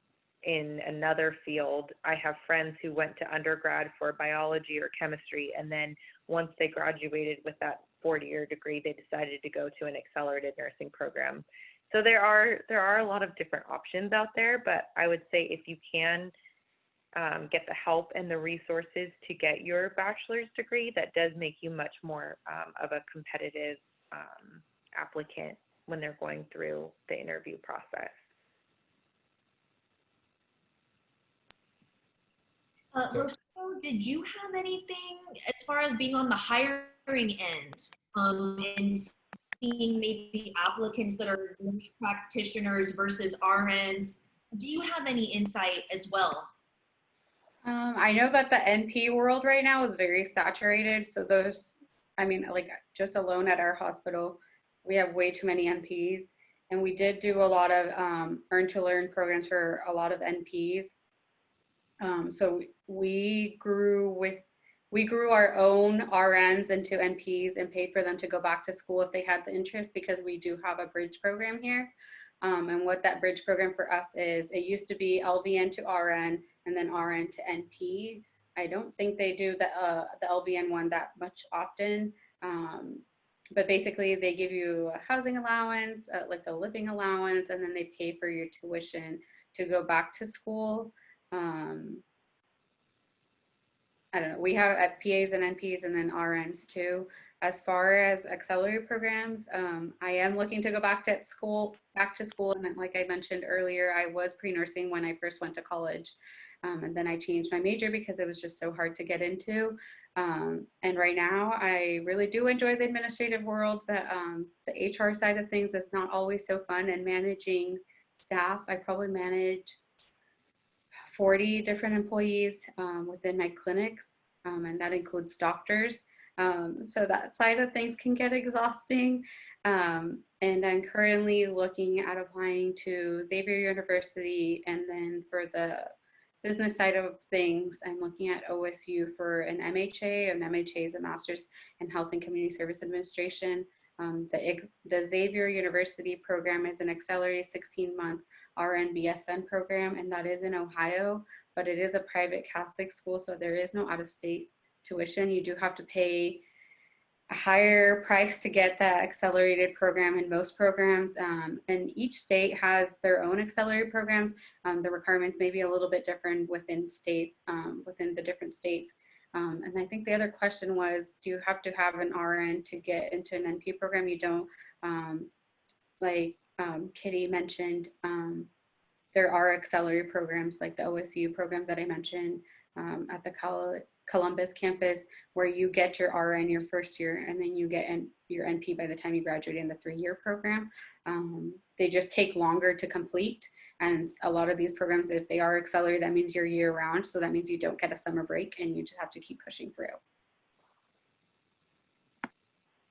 F: in another field, I have friends who went to undergrad for biology or chemistry, and then once they graduated with that 4-year degree, they decided to go to an accelerated nursing program. So there are a lot of different options out there, but I would say if you can get the help and the resources to get your bachelor's degree, that does make you much more of a competitive applicant when they're going through the interview process.
A: Rosario, did you have anything as far as being on the hiring end and seeing maybe applicants that are nurse practitioners versus RNs? do you have any insight as well?
B: I know that the NP world right now is very saturated. So those, I mean, like just alone at our hospital, we have way too many NPs. And we did do a lot of earn to learn programs for a lot of NPs. So we grew our own RNs into NPs and paid for them to go back to school if they had the interest, because we do have a bridge program here. And what that bridge program for us is, it used to be LVN to RN and then RN to NP. I don't think they do the LVN one that much often. But basically they give you a housing allowance, like a living allowance, and then they pay for your tuition to go back to school. I don't know, we have PAs and NPs and then RNs too. As far as accelerated programs, I am looking to go back to school. And then, like I mentioned earlier, I was pre-nursing when I first went to college. And then I changed my major because it was just so hard to get into. And right now I really do enjoy the administrative world, but the HR side of things is not always so fun. And managing staff, I probably manage 40 different employees within my clinics, and that includes doctors. So that side of things can get exhausting. And I'm currently looking at applying to Xavier University. And then for the business side of things, I'm looking at OSU for an MHA. An MHA is a Master's in Health and Community Service Administration. The Xavier University program is an accelerated 16-month RN BSN program, and that is in Ohio, but it is a private Catholic school, so there is no out-of-state tuition. You do have to pay a higher price to get that accelerated program in most programs, and each state has their own accelerated programs. The requirements may be a little bit different within states, within the different states. And I think the other question was, do you have to have an RN to get into an NP program? You don't. Like Kitty mentioned, there are accelerated programs like the OSU program that I mentioned at the Columbus campus, where you get your RN your first year, and then you get your NP by the time you graduate in the 3-year program. They just take longer to complete. And a lot of these programs, if they are accelerated, that means you're year round. So that means you don't get a summer break, and you just have to keep pushing through.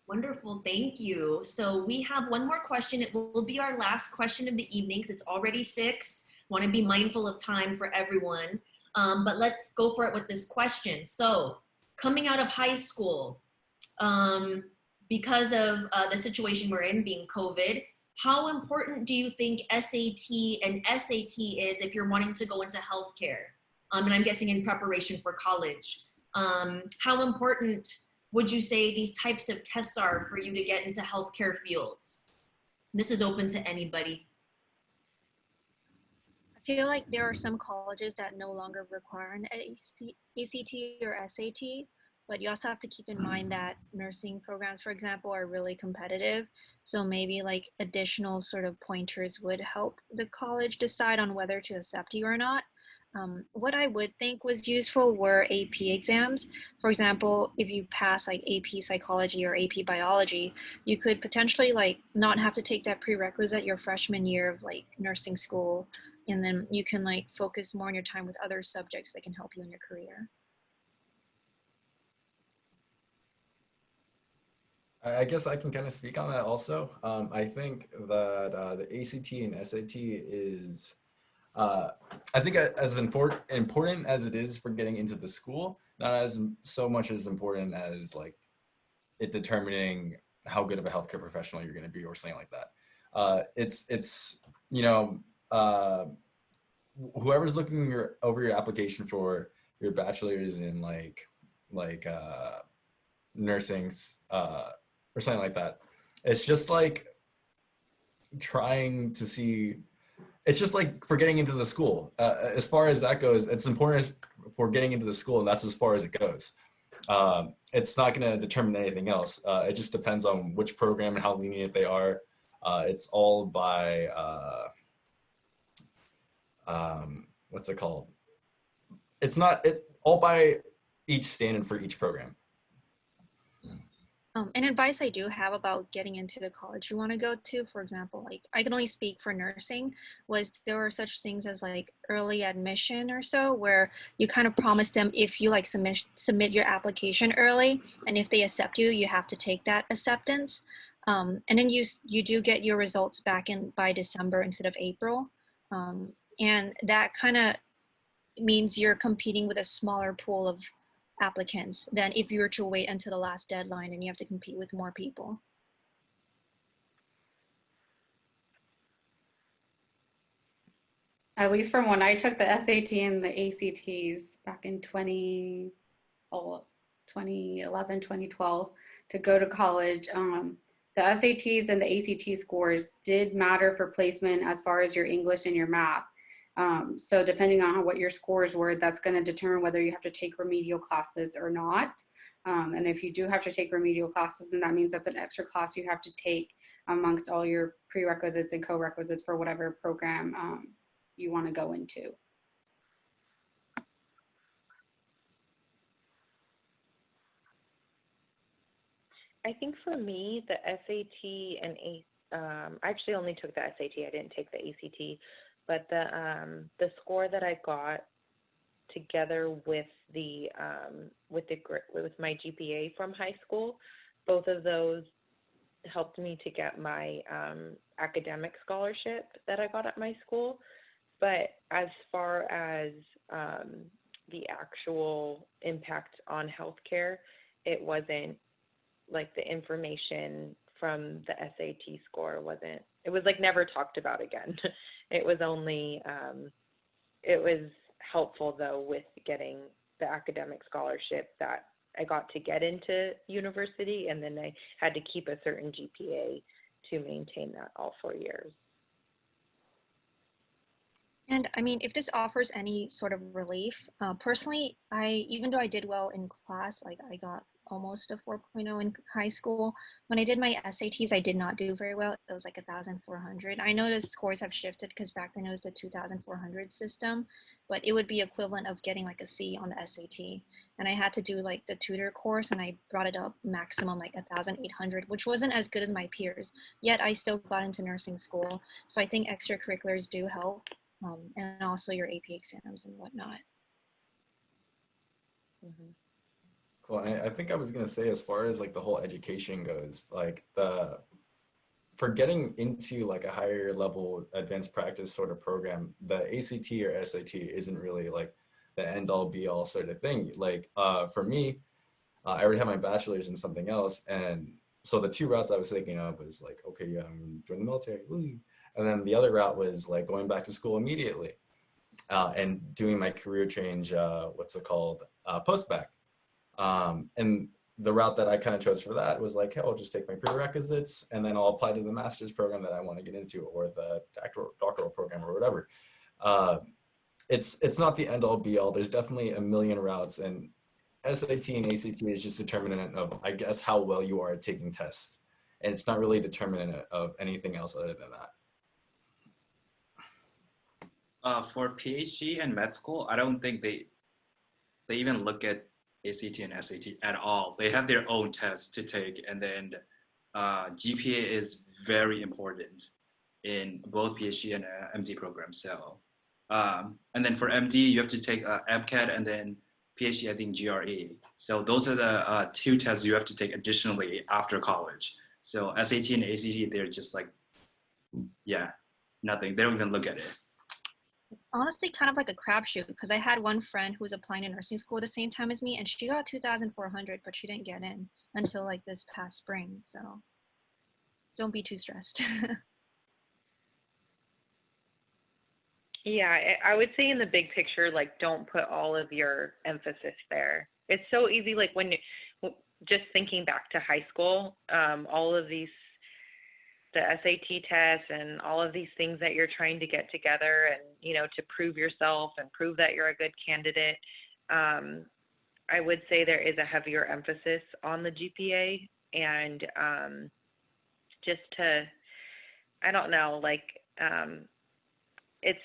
A: Wonderful, thank you. So we have one more question. It will be our last question of the evening because it's already 6. Want to be mindful of time for everyone. But let's go for it with this question. So coming out of high school, because of the situation we're in, being COVID, how important do you think SAT and SAT is if you're wanting to go into healthcare? And I'm guessing in preparation for college. How important would you say these types of tests are for you to get into healthcare fields? This is open to anybody.
C: I feel like there are some colleges that no longer require an ACT or SAT, but you also have to keep in mind that nursing programs, for example, are really competitive. So maybe like additional sort of pointers would help the college decide on whether to accept you or not. What I would think was useful were AP exams. For example, if you pass like AP psychology or AP biology, you could potentially like not have to take that prerequisite your freshman year of like nursing school, and then you can like focus more on your time with other subjects that can help you in your career.
E: I guess I can kind of speak on that also. I think that the ACT and SAT is I think as important as it is for getting into the school, not as so much as important as like it determining how good of a healthcare professional you're going to be or something like that. It's you know, whoever's looking over your application for your bachelor's in like nursing or something like that, it's just like trying to see. It's just like for getting into the school. As far as that goes, it's important for getting into the school, and that's as far as it goes. It's not going to determine anything else. It just depends on which program and how lenient they are. It's all by, what's it called? It's not all by each standard for each program.
C: An advice I do have about getting into the college you want to go to, for example, like I can only speak for nursing, was there were such things as like early admission or so, where you kind of promise them if you like submit your application early, and if they accept you, you have to take that acceptance. And then you do get your results back in by December instead of April. And that kind of means you're competing with a smaller pool of applicants than if you were to wait until the last deadline and you have to compete with more people.
B: At least from when I took the SAT and the ACTs back in 2011, 2012 to go to college, the SATs and the ACT scores did matter for placement as far as your English and your math. So depending on what your scores were, that's going to determine whether you have to take remedial classes or not. And if you do have to take remedial classes, then that means that's an extra class you have to take amongst all your prerequisites and co-requisites for whatever program you want to go into.
F: I think for me, the SAT and I actually only took the SAT. I didn't take the ACT, but the score that I got together with with my GPA from high school, both of those helped me to get my academic scholarship that I got at my school. But as far as the actual impact on healthcare, it wasn't like the information from the SAT score it was like never talked about again. It was only, it was helpful though with getting the academic scholarship that I got to get into university, and then I had to keep a certain GPA to maintain that all 4 years.
C: And I mean, if this offers any sort of relief, personally, even though I did well in class, like I got almost a 4.0 in high school, when I did my SATs, I did not do very well. It was like 1,400. I know the scores have shifted because back then it was the 2,400 system, but it would be equivalent of getting like a C on the SAT. And I had to do like the tutor course, and I brought it up maximum like 1,800, which wasn't as good as my peers. Yet I still got into nursing school. So I think extracurriculars do help. And also your AP exams and whatnot.
F: Mm-hmm.
E: Cool. I think I was gonna say, as far as like the whole education goes, like for getting into like a higher level advanced practice sort of program, the ACT or SAT isn't really like the end all be all sort of thing. Like for me, I already have my bachelor's in something else, and so the two routes I was thinking of was like, okay, yeah, I'm gonna join the military, woo. And then the other route was like going back to school immediately and doing my career change, what's it called, post-bac. And the route that I kind of chose for that was like, hey, I'll just take my prerequisites and then I'll apply to the master's program that I want to get into, or the doctoral program or whatever. It's not the end all be all. There's definitely a million routes, and SAT and ACT is just determinant of, I guess, how well you are at taking tests. And it's not really determinant of anything else other than that.
D: For PhD and med school, I don't think they even look at ACT and SAT at all. They have their own tests to take, and then GPA is very important in both PhD and MD programs. So, and then for MD, you have to take MCAT, and then PhD, I think GRE. So those are the two tests you have to take additionally after college. So SAT and ACT, they're just like, yeah, nothing. They don't even look at it.
C: Honestly, kind of like a crapshoot, because I had one friend who was applying to nursing school at the same time as me, and she got 2,400, but she didn't get in until like this past spring. So don't be too stressed.
F: Yeah, I would say in the big picture, like, don't put all of your emphasis there. It's so easy, like just thinking back to high school, all of the SAT tests and all of these things that you're trying to get together and, to prove yourself and prove that you're a good candidate. I would say there is a heavier emphasis on the GPA, and just to, I don't know, like, it's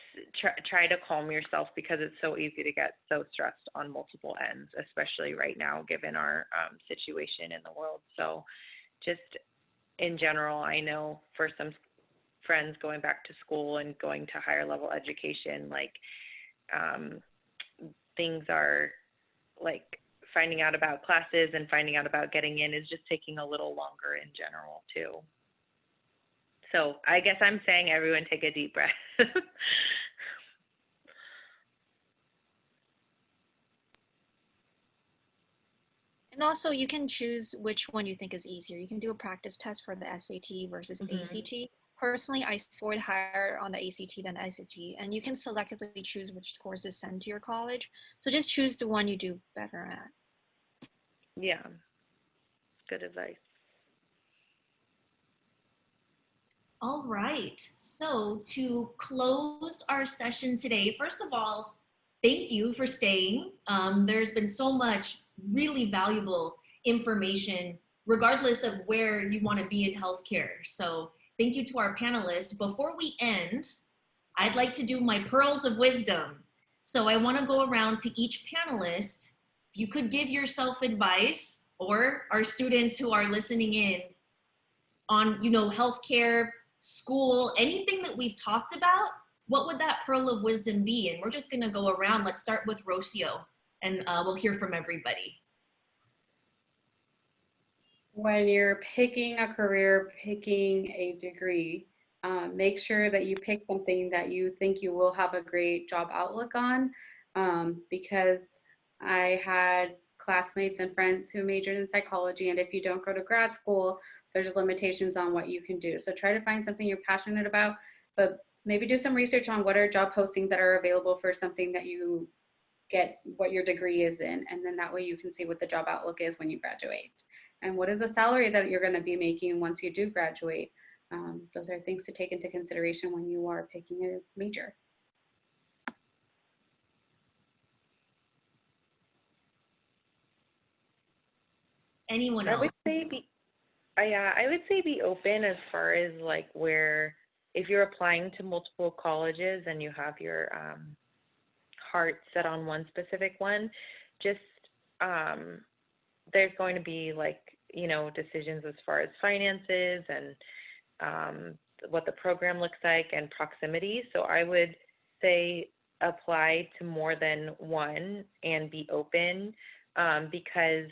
F: try to calm yourself, because it's so easy to get so stressed on multiple ends, especially right now given our situation in the world. So just in general, I know for some friends going back to school and going to higher level education, like things are like finding out about classes and finding out about getting in is just taking a little longer in general too. So I guess I'm saying everyone take a deep breath.
C: And also you can choose which one you think is easier. You can do a practice test for the SAT versus ACT. Personally, I scored higher on the ACT than SAT, and you can selectively choose which courses send to your college. So just choose the one you do better at.
F: Yeah, good advice.
A: All right, so to close our session today, first of all, thank you for staying. There's been so much really valuable information, regardless of where you want to be in healthcare. So thank you to our panelists. Before we end, I'd like to do my pearls of wisdom. So I want to go around to each panelist. If you could give yourself advice, or our students who are listening in on, healthcare, school, anything that we've talked about, what would that pearl of wisdom be? And we're just going to go around. Let's start with Rocio, and we'll hear from everybody.
B: When you're picking a career, picking a degree, make sure that you pick something that you think you will have a great job outlook on, because I had classmates and friends who majored in psychology, and if you don't go to grad school, there's limitations on what you can do. So try to find something you're passionate about, but maybe do some research on what are job postings that are available for something that you get what your degree is in, and then that way you can see what the job outlook is when you graduate. And what is the salary that you're going to be making once you do graduate? Those are things to take into consideration when you are picking a major.
A: Anyone
F: I
A: else?
F: would say I would say be open as far as like where, if you're applying to multiple colleges and you have your heart set on one specific one, just there's going to be like, decisions as far as finances and what the program looks like and proximity. So I would say apply to more than one and be open, because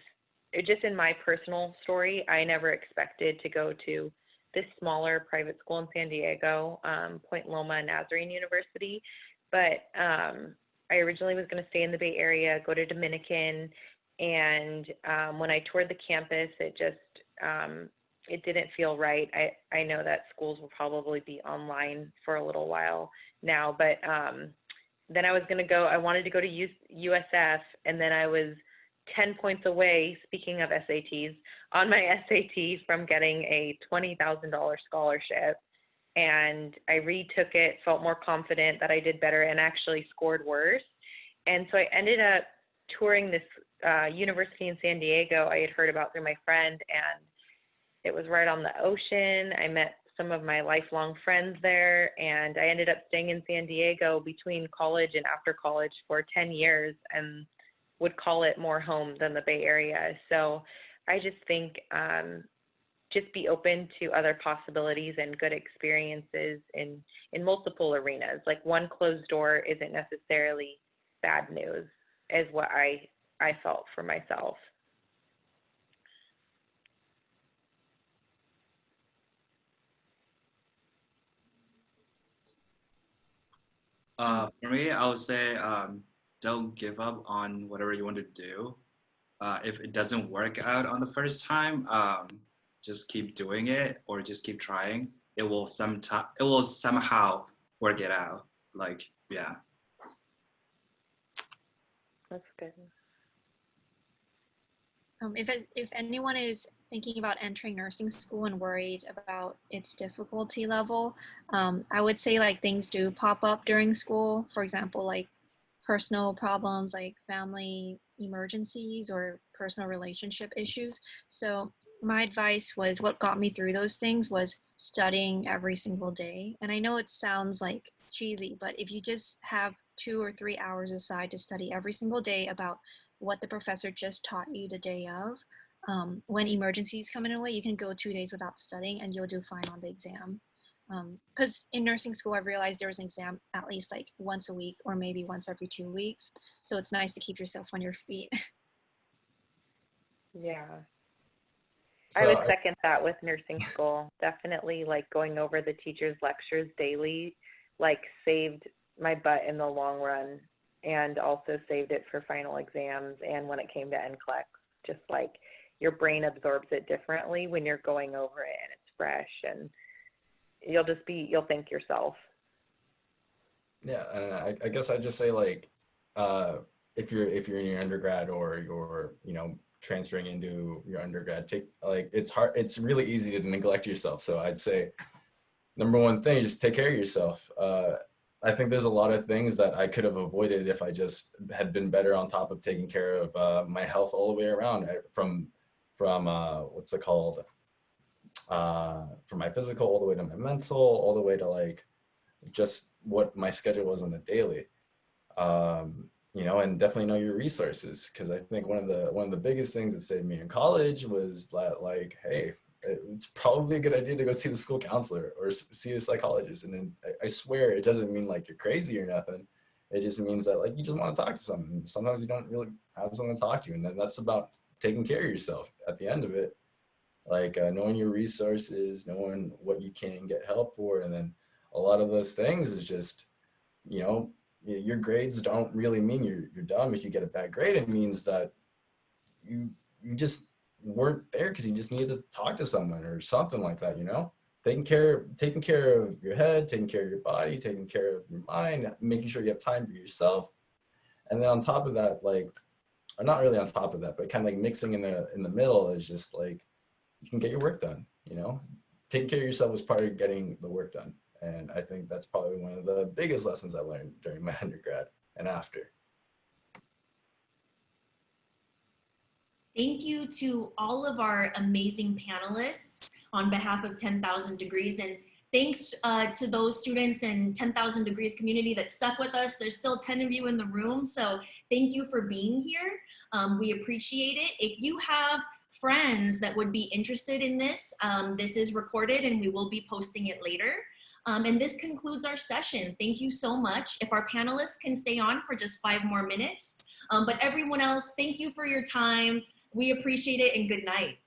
F: just in my personal story, I never expected to go to this smaller private school in San Diego, Point Loma Nazarene University. But I originally was going to stay in the Bay Area, go to Dominican. And when I toured the campus, it just, it didn't feel right. I know that schools will probably be online for a little while now, but then I was going to go, I wanted to go to USF, and then I was 10 points away, speaking of SATs, on my SAT from getting a $20,000 scholarship. And I retook it, felt more confident that I did better, and actually scored worse. And so I ended up touring this university in San Diego I had heard about through my friend, and it was right on the ocean. I met some of my lifelong friends there, and I ended up staying in San Diego between college and after college for 10 years, and would call it more home than the Bay Area. So I just think just be open to other possibilities and good experiences in multiple arenas. Like one closed door isn't necessarily bad news, is what I felt for myself.
D: For me, I would say don't give up on whatever you want to do. If it doesn't work out on the first time, just keep doing it, or just keep trying. It will somehow work it out. Like, yeah.
F: That's good.
C: If anyone is thinking about entering nursing school and worried about its difficulty level, I would say like things do pop up during school. For example, like personal problems, like family emergencies or personal relationship issues. So my advice was, what got me through those things was studying every single day. And I know it sounds like cheesy, but if you just have 2 or 3 hours aside to study every single day about what the professor just taught you the day of, when emergencies come in a way, you can go 2 days without studying and you'll do fine on the exam. Because in nursing school, I realized there was an exam at least like once a week or maybe once every 2 weeks. So it's nice to keep yourself on your feet.
F: Yeah.
E: So
F: I would second that with nursing school. Definitely like going over the teacher's lectures daily, like saved my butt in the long run and also saved it for final exams and when it came to NCLEX, just like your brain absorbs it differently when you're going over it and it's fresh and you'll thank yourself.
E: Yeah, and I guess I'd just say like, if you're in your undergrad or you're transferring into your undergrad, it's really easy to neglect yourself. So I'd say number one thing, just take care of yourself. I think there's a lot of things that I could have avoided if I just had been better on top of taking care of my health all the way around, from what's it called, from my physical all the way to my mental, all the way to like just what my schedule was on the daily. And definitely know your resources, because I think one of the biggest things that saved me in college was that, like, hey, it's probably a good idea to go see the school counselor or see a psychologist. And then I swear it doesn't mean like you're crazy or nothing. It just means that like you just want to talk to someone. Sometimes you don't really have someone to talk to, and then that's about taking care of yourself at the end of it. Like knowing your resources, knowing what you can get help for, and then a lot of those things is just, your grades don't really mean you're dumb. If you get a bad grade, it means that you just weren't there because you just needed to talk to someone or something like that. Taking care of your head, taking care of your body, taking care of your mind, making sure you have time for yourself, and then on top of that, like, or not really on top of that, but kind of like mixing in the middle is just like you can get your work done. Taking care of yourself is part of getting the work done. And I think that's probably one of the biggest lessons I learned during my undergrad and after.
A: Thank you to all of our amazing panelists on behalf of 10,000 Degrees. And thanks to those students in 10,000 Degrees community that stuck with us. There's still 10 of you in the room. So thank you for being here. We appreciate it. If you have friends that would be interested in this, this is recorded and we will be posting it later. And this concludes our session. Thank you so much. If our panelists can stay on for just 5 more minutes, but everyone else, thank you for your time. We appreciate it, and good night.